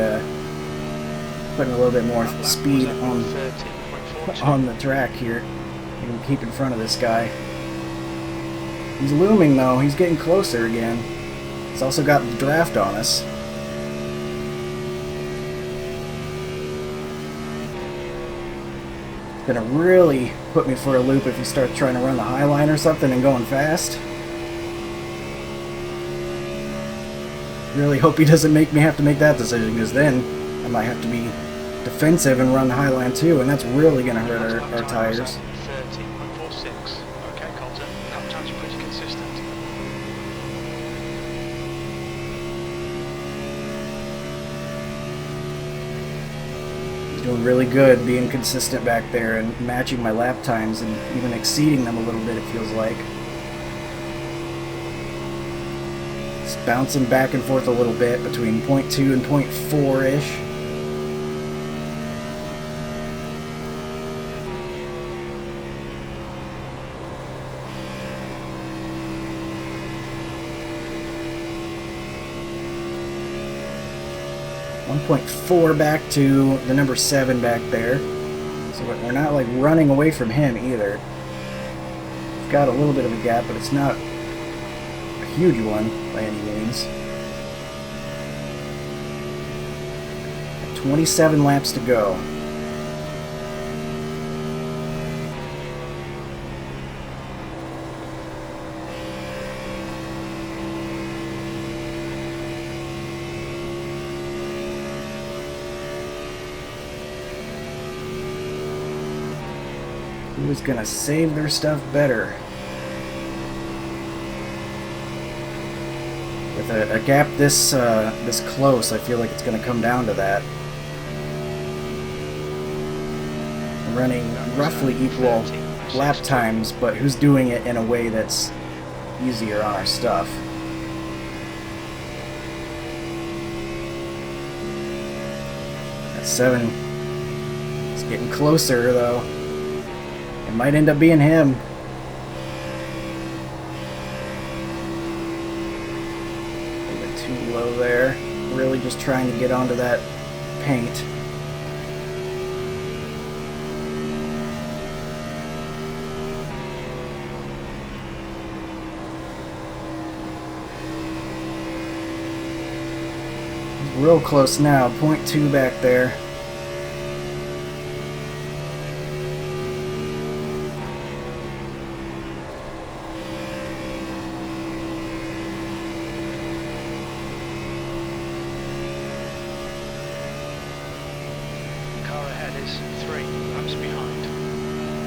A: putting a little bit more speed on the track here, I can keep in front of this guy. He's looming though, he's getting closer again. He's also got the draft on us. Gonna really put me for a loop if you start trying to run the high line or something and going fast. Really hope he doesn't make me have to make that decision, because then I might have to be defensive and run the high line too, and that's really gonna hurt our tires.
C: 30.46. Okay, Colton. Lap times are pretty consistent.
A: He's doing really good being consistent back there and matching my lap times and even exceeding them a little bit, it feels like. It's bouncing back and forth a little bit between 0.2 and 0.4-ish. .4 back to the number 7 back there. So we're not like running away from him either. We've got a little bit of a gap, but it's not a huge one by any means. 27 laps to go. Who's gonna save their stuff better? With a gap this this close, I feel like it's gonna come down to that. Running roughly equal lap times, but who's doing it in a way that's easier on our stuff? That 7 is getting closer though. It might end up being him. just trying to get onto that paint. Real close now, 0.2 back there.
C: Car ahead is 3 laps behind.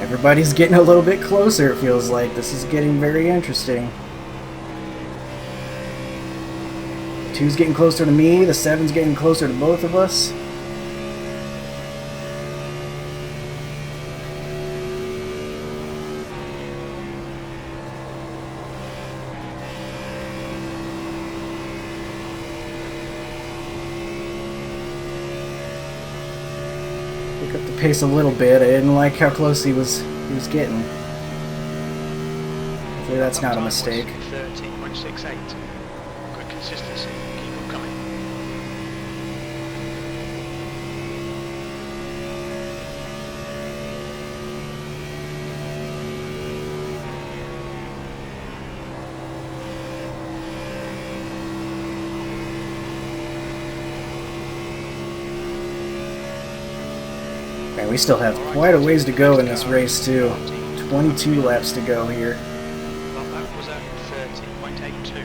A: Everybody's getting a little bit closer, it feels like. This is getting very interesting. 2's getting closer to me, the 7's getting closer to both of us. Pick up the pace a little bit. I didn't like how close he was getting. Hopefully that's not a mistake.
C: 13.68. Good consistency. Keep on coming.
A: And we still have quite a ways to go in this race too. 22 laps to go here.
C: That was at 30.82.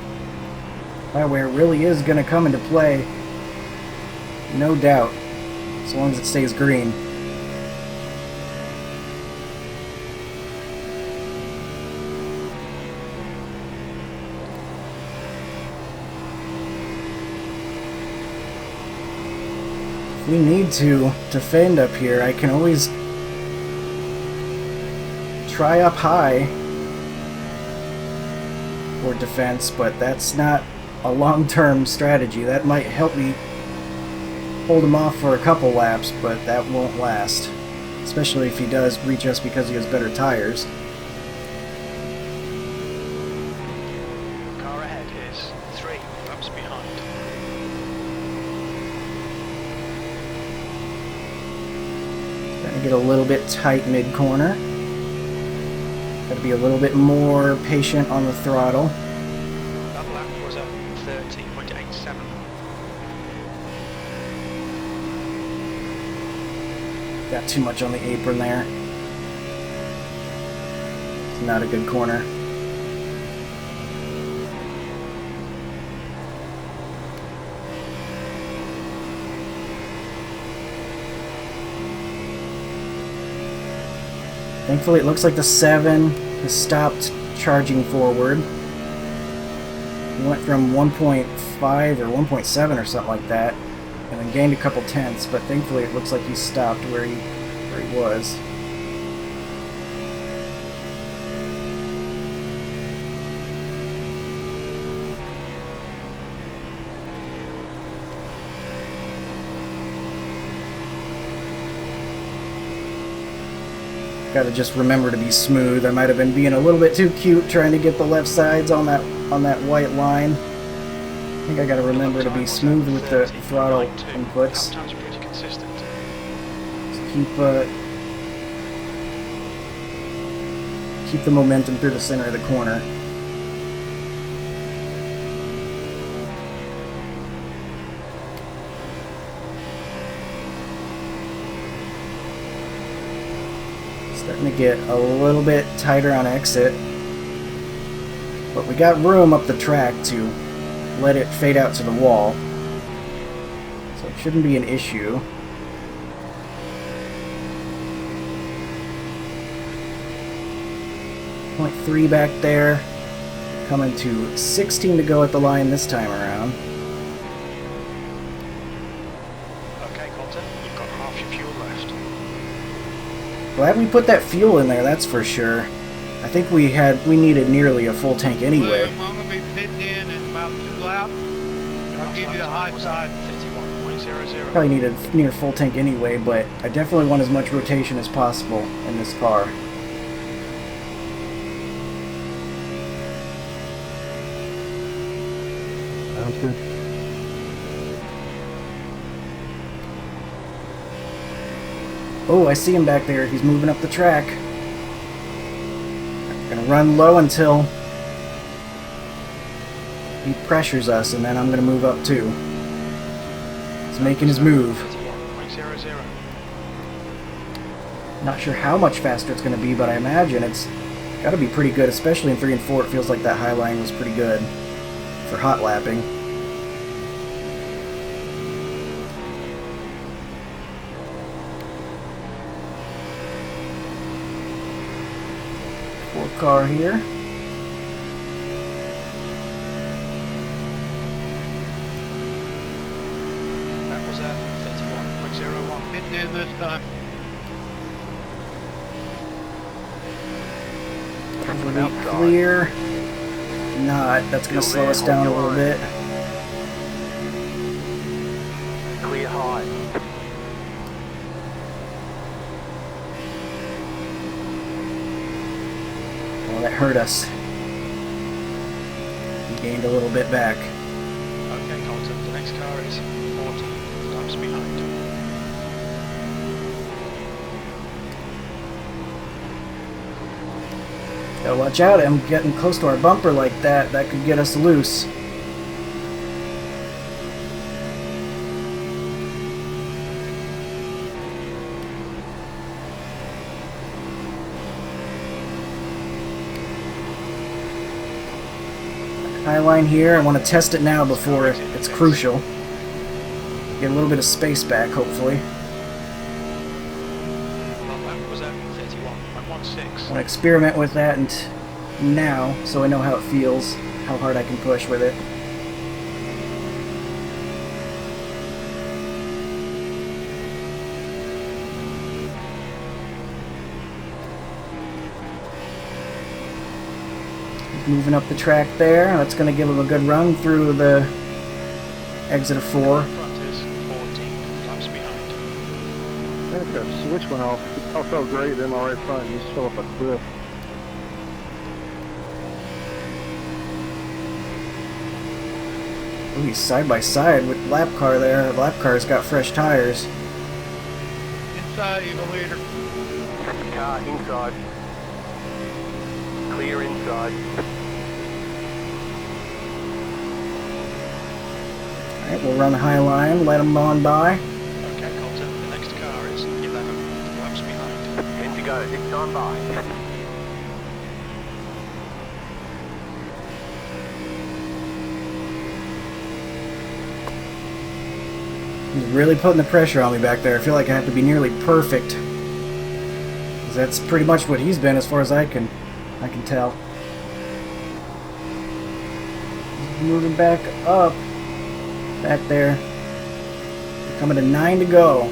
A: By where it really is going to come into play, no doubt, as long as it stays green. If we need to defend up here, I can always try up high for defense, but that's not a long-term strategy. That might help me hold him off for a couple laps, but that won't last, especially if he does reach us because he has better tires.
C: Car ahead is 3 laps behind.
A: Gonna get a little bit tight mid-corner. Gotta be a little bit more patient on the throttle.
C: That lap was at 30.87.
A: Got too much on the apron there. It's not a good corner. Thankfully, it looks like the 7 has stopped charging forward. He went from 1.5 or 1.7 or something like that, and then gained a couple tenths, but thankfully it looks like he stopped where he was. Gotta just remember to be smooth. I might have been being a little bit too cute trying to get the left sides on that white line. I think I gotta remember to be smooth with the throttle inputs.
C: Sometimes pretty consistent.
A: Keep the momentum through the center of the corner. Starting to get a little bit tighter on exit, but we got room up the track to let it fade out to the wall, so it shouldn't be an issue. .3 back there, coming to 16 to go at the line this time around.
C: Okay, Colton, you've got half your fuel left.
A: Glad we put that fuel in there, that's for sure. I think we needed nearly a full tank anyway.
H: William, I'm going to be pitting in about 2 laps. I'll give you the high side.
C: 51.00.
A: Probably needed near full tank anyway, but I definitely want as much rotation as possible in this car.
I: Sounds good.
A: Oh, I see him back there. He's moving up the track. Gonna run low until he pressures us, and then I'm gonna move up too. He's making his move.
C: 31.00.
A: Not sure how much faster it's gonna be, but I imagine it's gotta be pretty good, especially in 3 and 4. It feels like that high line was pretty good for hot lapping. Car here.
C: That was at 31.01.
H: Hitting in this time.
A: Overly clear. Not. That's going to slow us down a little bit.
B: Clear high.
A: Oh, that hurt us. We gained a little bit back.
C: Okay, Colton, the next car is 40 laps behind.
A: Gotta watch out. I'm getting close to our bumper like that. That could get us loose. High line here. I want to test it now before it's crucial. Get a little bit of space back, hopefully.
C: Well, that was at 31.16.
A: I want to experiment with that and now, so I know how it feels, how hard I can push with it. Moving up the track there. That's going to give him a good run through the exit of 4.
C: Front is 14 laps behind.
I: I think that switch went off. It all felt great, then all right front just fell off a cliff.
A: Ooh, he's side by side with lap car there. The lap car's got fresh tires.
H: Inside, evil leader.
B: Car inside. Clear inside.
A: Alright, we'll run the high line, let him on by.
C: Okay, Colton, the next car is 11 laps behind.
B: 10 to go. This time by.
A: He's really putting the pressure on me back there. I feel like I have to be nearly perfect. 'Cause that's pretty much what he's been as far as I can tell. Moving back up. Back there. Coming to 9 to go.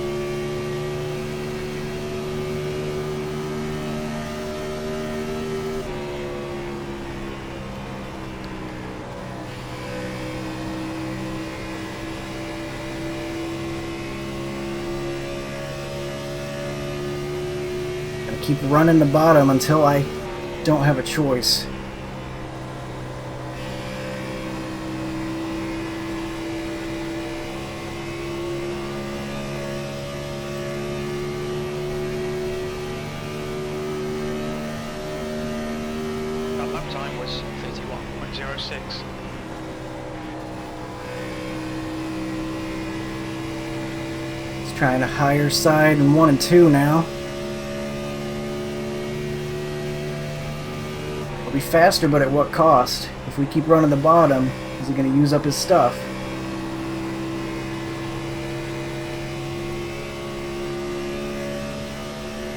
A: Gonna keep running the bottom until I don't have a choice.
C: That lap time was 31.06.
A: He's trying a higher side in 1 and 2 now. Be faster, but at what cost? If we keep running the bottom, is he going to use up his stuff?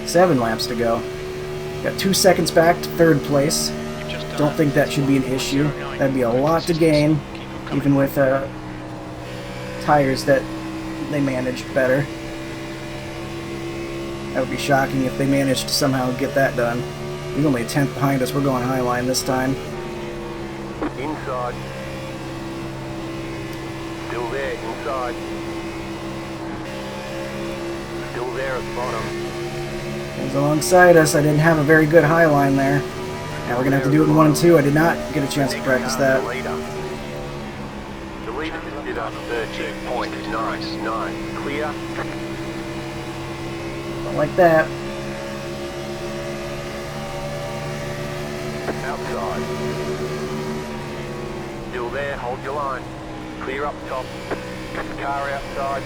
A: Seven laps to go. Got 2 seconds back to 3rd place.
C: You've just done
A: Don't think that should be an issue. That'd be a lot to gain, even with tires that they managed better. That would be shocking if they managed to somehow get that done. He's only a 10th behind us. We're going high line this time.
B: Inside. Still there, inside. Still there at the bottom.
A: He's alongside us. I didn't have a very good high line there. Now we're going to have to do it in 1 and 2. I did not get a chance to practice that.
B: The leader just did a 13.99. Clear.
A: like that.
B: Outside. Still there, hold your line. Clear up top. Car outside.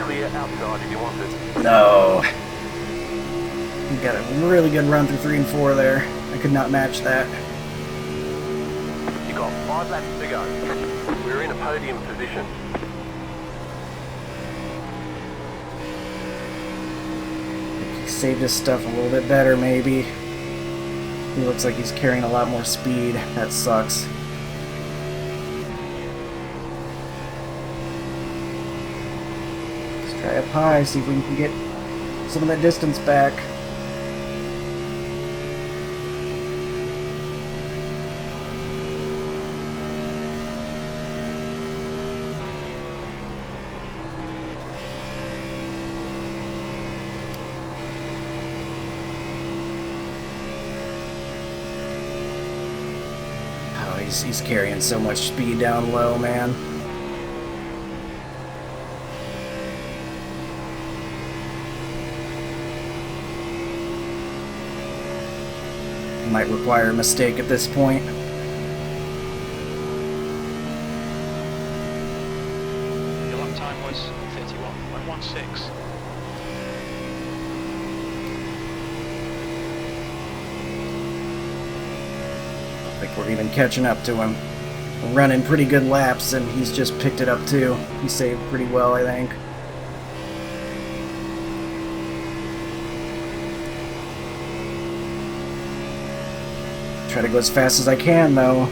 B: Clear outside if you want it.
A: No. You got a really good run through 3 and 4 there. I could not match that.
B: You got 5 laps to go. We're in a podium position.
A: He saved his stuff a little bit better, maybe. He looks like he's carrying a lot more speed. That sucks. Let's try up high, see if we can get some of that distance back. Oh, he's carrying so much speed down low, man. Might require a mistake at this point.
C: Your lap time was 31.16.
A: I think we're even catching up to him. We're running pretty good laps, and he's just picked it up too. He saved pretty well, I think. Try to go as fast as I can, though.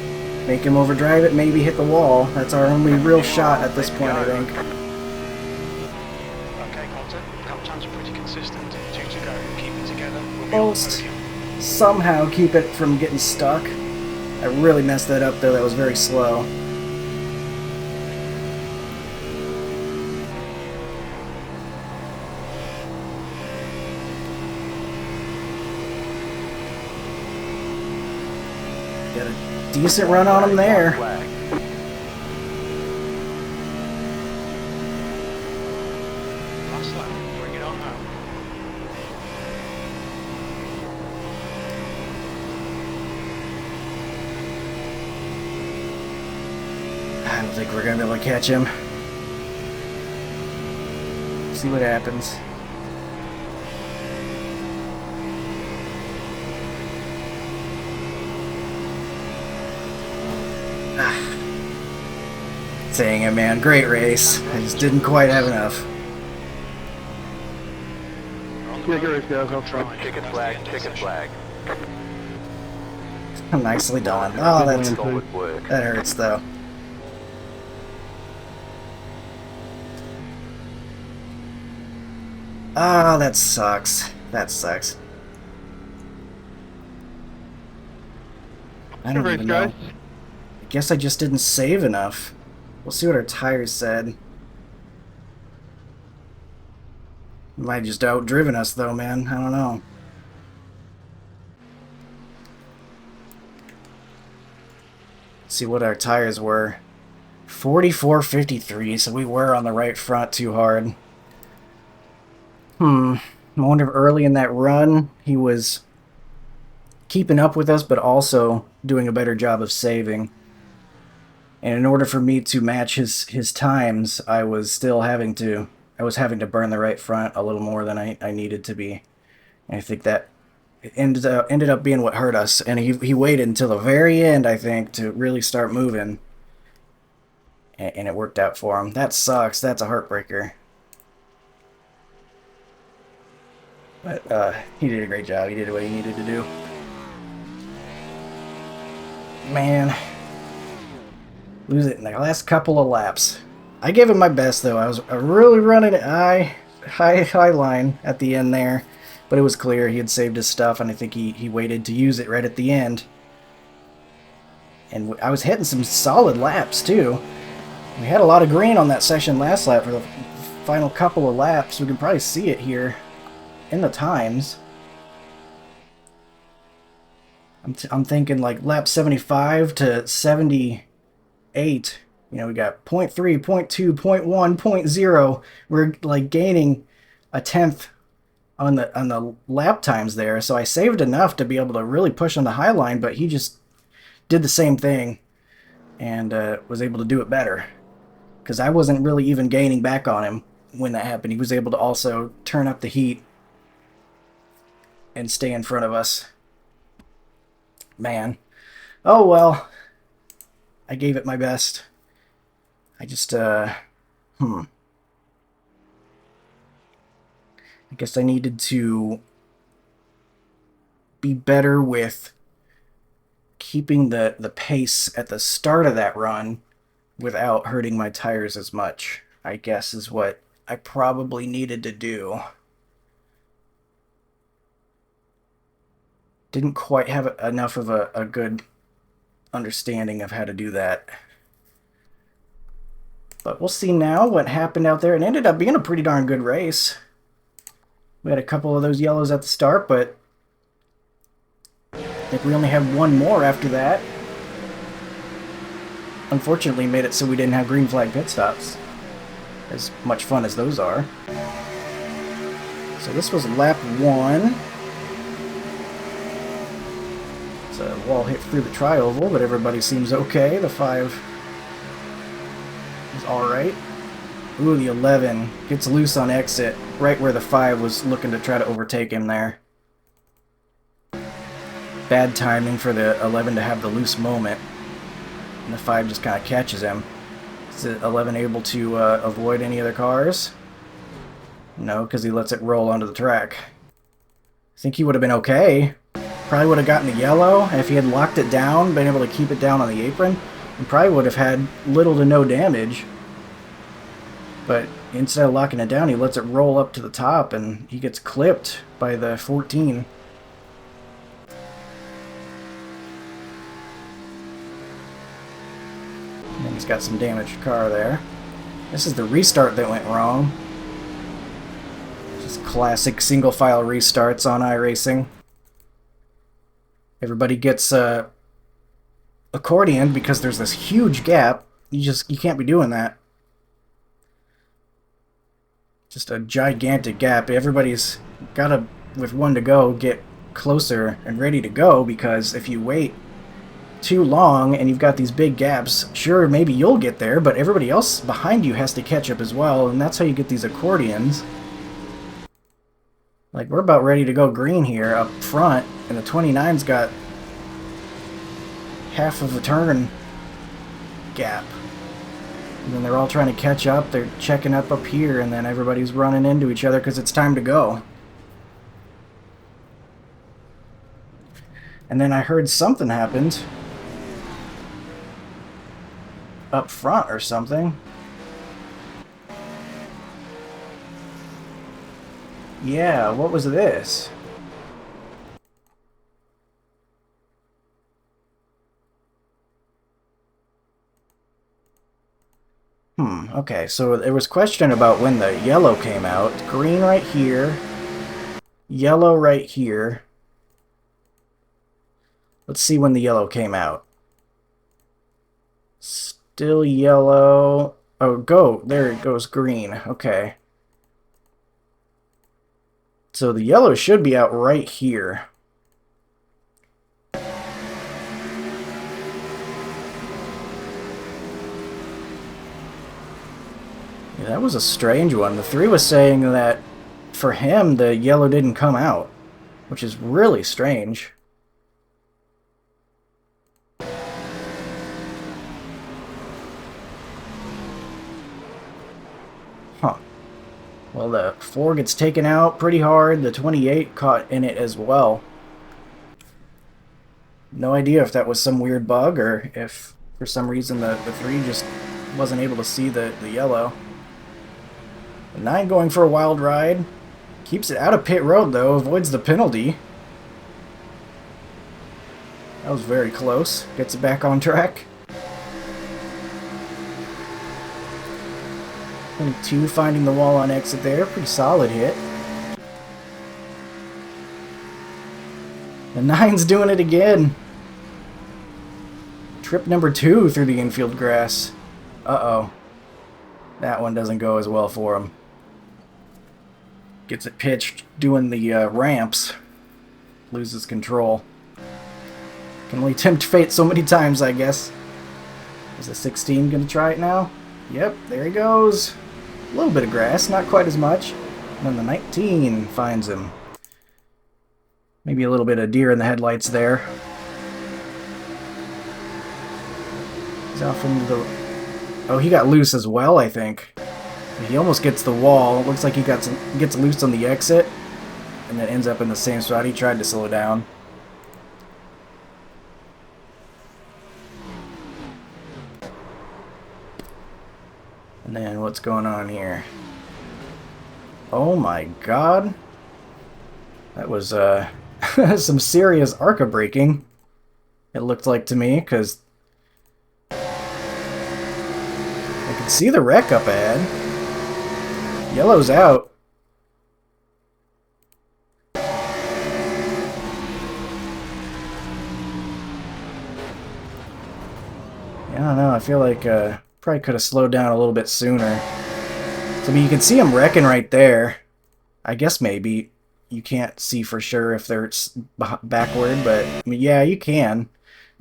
A: Make him overdrive it, maybe hit the wall. That's our only real shot at this point, I think.
C: Okay, Coulter. Lap times are pretty consistent. 2 to go. Keep it together. We'll be
A: Almost.
C: on podium.
A: Somehow keep it from getting stuck. I really messed that up, though. That was very slow. Got a decent run on him there.
B: Flag.
C: Last lap. Bring it on home.
A: I don't think we're gonna be able to catch him. See what happens. Dang it, man. Great race. I just didn't quite have enough.
C: We're on the
I: Yeah,
C: road.
I: good race, guys. I'll try.
B: Chicken flag, chicken flag.
A: Nicely done. Oh, that's,
B: Solid work.
A: that hurts, though. Ah, that sucks. That sucks. I
E: Good
A: don't
E: race,
A: even know.
E: guys.
A: I guess I just didn't save enough. We'll see what our tires said. Might just outdriven us, though, man. I don't know. Let's see what our tires were. 44.53, so we were on the right front too hard. I wonder if early in that run he was keeping up with us, but also doing a better job of saving. And in order for me to match his times, I was having to burn the right front a little more than I needed to be. And I think that ended up being what hurt us. And he waited until the very end, I think, to really start moving. And it worked out for him. That sucks. That's a heartbreaker. But he did a great job. He did what he needed to do. Man. Lose it in the last couple of laps. I gave him my best, though. I was really running it high line at the end there. But it was clear he had saved his stuff, and I think he waited to use it right at the end. And I was hitting some solid laps, too. We had a lot of green on that section last lap for the final couple of laps. We can probably see it here in the times. I'm thinking like lap 75 to 78. You know, we got 0.3, 0.2, 0.1, 0.0. We're like gaining a tenth on the lap times there, so I saved enough to be able to really push on the high line, but he just did the same thing and was able to do it better. Because I wasn't really even gaining back on him when that happened. He was able to also turn up the heat and stay in front of us. Man. Oh well. I gave it my best. I just, I guess I needed to be better with keeping the pace at the start of that run without hurting my tires as much, I guess is what I probably needed to do. Didn't quite have enough of a good understanding of how to do that. But we'll see now what happened out there. It ended up being a pretty darn good race. We had a couple of those yellows at the start, but I think we only have one more after that. Unfortunately, made it so we didn't have green flag pit stops. As much fun as those are. So this was lap 1. It's a wall hit through the tri-oval, but everybody seems okay. The 5 is alright. Ooh, the 11 gets loose on exit, right where the 5 was looking to try to overtake him there. Bad timing for the 11 to have the loose moment. And the 5 just kind of catches him. Is the 11 able to avoid any other cars? No, because he lets it roll onto the track. I think he would have been okay. Probably would have gotten the yellow, and if he had locked it down, been able to keep it down on the apron, he probably would have had little to no damage. But instead of locking it down, he lets it roll up to the top, and he gets clipped by the 14. And he's got some damaged car there. This is the restart that went wrong. Just classic single-file restarts on iRacing. Everybody gets accordion because there's this huge gap. You can't be doing that. Just a gigantic gap. Everybody's gotta, with 1 to go, get closer and ready to go, because if you wait too long and you've got these big gaps, sure, maybe you'll get there, but everybody else behind you has to catch up as well, and that's how you get these accordions. Like, we're about ready to go green here up front, and the 29's got half of a turn gap. And then they're all trying to catch up, they're checking up here, and then everybody's running into each other because it's time to go. And then I heard something happened up front or something. Yeah, what was this? Okay, so there was question about when the yellow came out. Green right here. Yellow right here. Let's see when the yellow came out. Still yellow. Oh, go. There it goes, green. Okay. So the yellow should be out right here. Yeah, that was a strange one. The 3 was saying that for him, the yellow didn't come out, which is really strange. Huh. Well, the 4 gets taken out pretty hard. The 28 caught in it as well. No idea if that was some weird bug or if for some reason the 3 just wasn't able to see the yellow. The 9 going for a wild ride. Keeps it out of pit road though, avoids the penalty. That was very close. Gets it back on track. 22 finding the wall on exit there. Pretty solid hit. The 9's doing it again. Trip number 2 through the infield grass. Uh-oh. That one doesn't go as well for him. Gets it pitched doing the ramps. Loses control. Can only tempt fate so many times, I guess. Is the 16 going to try it now? Yep, there he goes. A little bit of grass, not quite as much. And then the 19 finds him. Maybe a little bit of deer in the headlights there. He's off into the... Oh, he got loose as well, I think. He almost gets the wall. It looks like he gets loose on the exit. And then ends up in the same spot. He tried to slow down. And then what's going on here? Oh my god. That was some serious ARCA braking. It looked like to me, because I can see the wreck up ahead. Yellow's out. I don't know, I feel like probably could have slowed down a little bit sooner. So, I mean, you can see him wrecking right there. I guess maybe you can't see for sure if they're backward, but I mean, yeah, you can.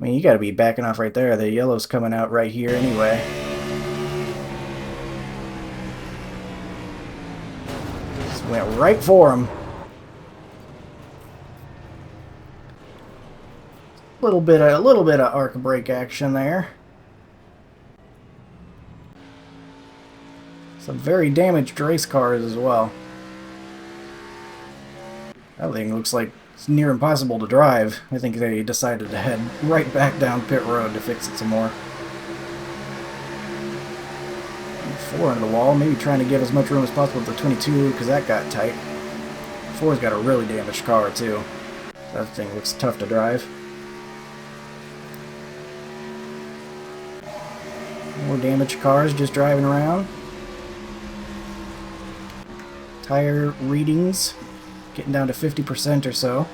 A: I mean, you gotta be backing off right there. The yellow's coming out right here anyway. Just went right for him. A little bit of arc brake action there. Some very damaged race cars as well. That thing looks like it's near impossible to drive. I think they decided to head right back down pit road to fix it some more. 4 into the wall, maybe trying to give as much room as possible with the 22 because that got tight. 4's got a really damaged car too. That thing looks tough to drive. More damaged cars just driving around. Tire readings getting down to 50% or so.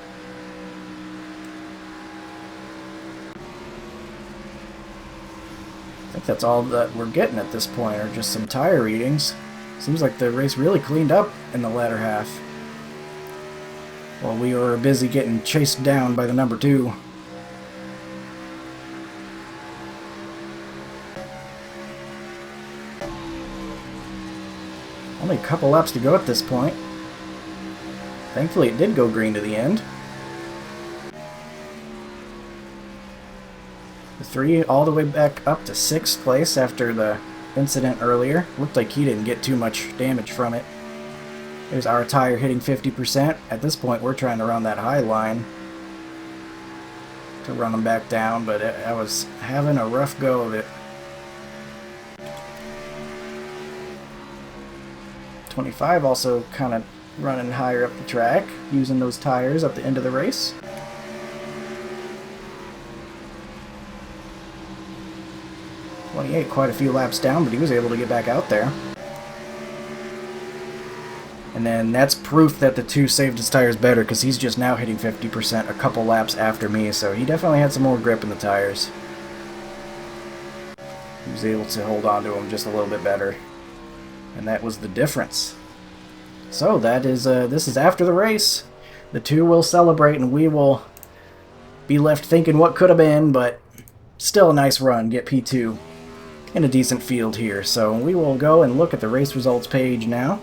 A: I think that's all that we're getting at this point, are just some tire readings. Seems like the race really cleaned up in the latter half. While we were busy getting chased down by the number 2. Only a couple laps to go at this point. Thankfully it did go green to the end. The 3 all the way back up to 6th place after the incident earlier. Looked like he didn't get too much damage from it. There's our tire hitting 50%. At this point we're trying to run that high line to run them back down, but I was having a rough go of it. 25 also kind of running higher up the track, using those tires at the end of the race. Quite a few laps down, but he was able to get back out there. And then that's proof that the 2 saved his tires better, because he's just now hitting 50% a couple laps after me, so he definitely had some more grip in the tires. He was able to hold on to them just a little bit better. And that was the difference. So that is this is after the race. The 2 will celebrate and we will be left thinking what could have been, but still a nice run. Get P2 in a decent field here. So we will go and look at the race results page now.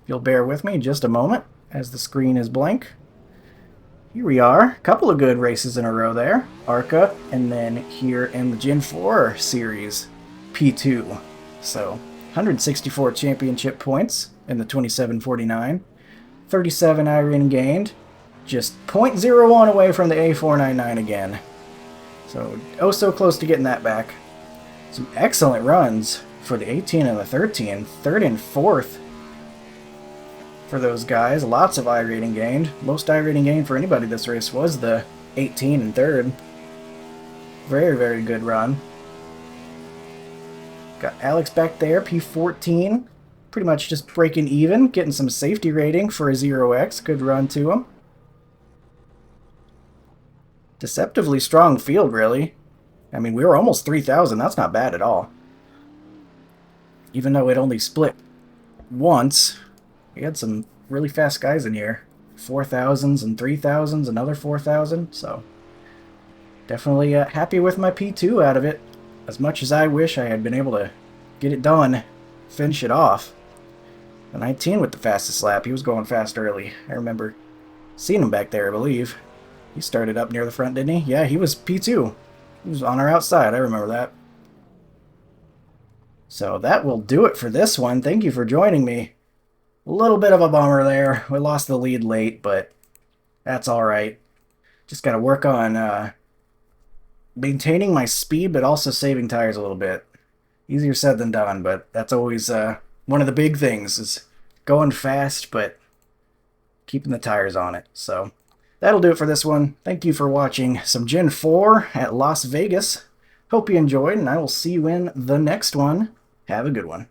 A: If you'll bear with me just a moment as the screen is blank. Here we are. A couple of good races in a row there. ARCA, and then here in the Gen 4 series, P2. So 164 championship points in the 2749. 37 iRacing gained. Just 0.01 away from the A499 again. So oh so close to getting that back. Some excellent runs for the 18 and the 13. 3rd and 4th for those guys. Lots of iRacing gained. Most iRacing gained for anybody this race was the 18 and 3rd. Very, very good run. Got Alex back there, P14. Pretty much just breaking even, getting some safety rating for a 0x. Good run to him. Deceptively strong field, really. I mean, we were almost 3,000. That's not bad at all. Even though it only split once. We had some really fast guys in here. 4,000s and 3,000s, another 4,000. So definitely happy with my P2 out of it. As much as I wish I had been able to get it done, finish it off. The 19 with the fastest lap. He was going fast early. I remember seeing him back there, I believe. He started up near the front, didn't he? Yeah, he was P2. He was on our outside. I remember that. So that will do it for this one. Thank you for joining me. A little bit of a bummer there. We lost the lead late, but that's all right. Just got to work on maintaining my speed, but also saving tires a little bit. Easier said than done, but that's always one of the big things is going fast, but keeping the tires on it. So that'll do it for this one. Thank you for watching some Gen 4 at Las Vegas. Hope you enjoyed, and I will see you in the next one. Have a good one.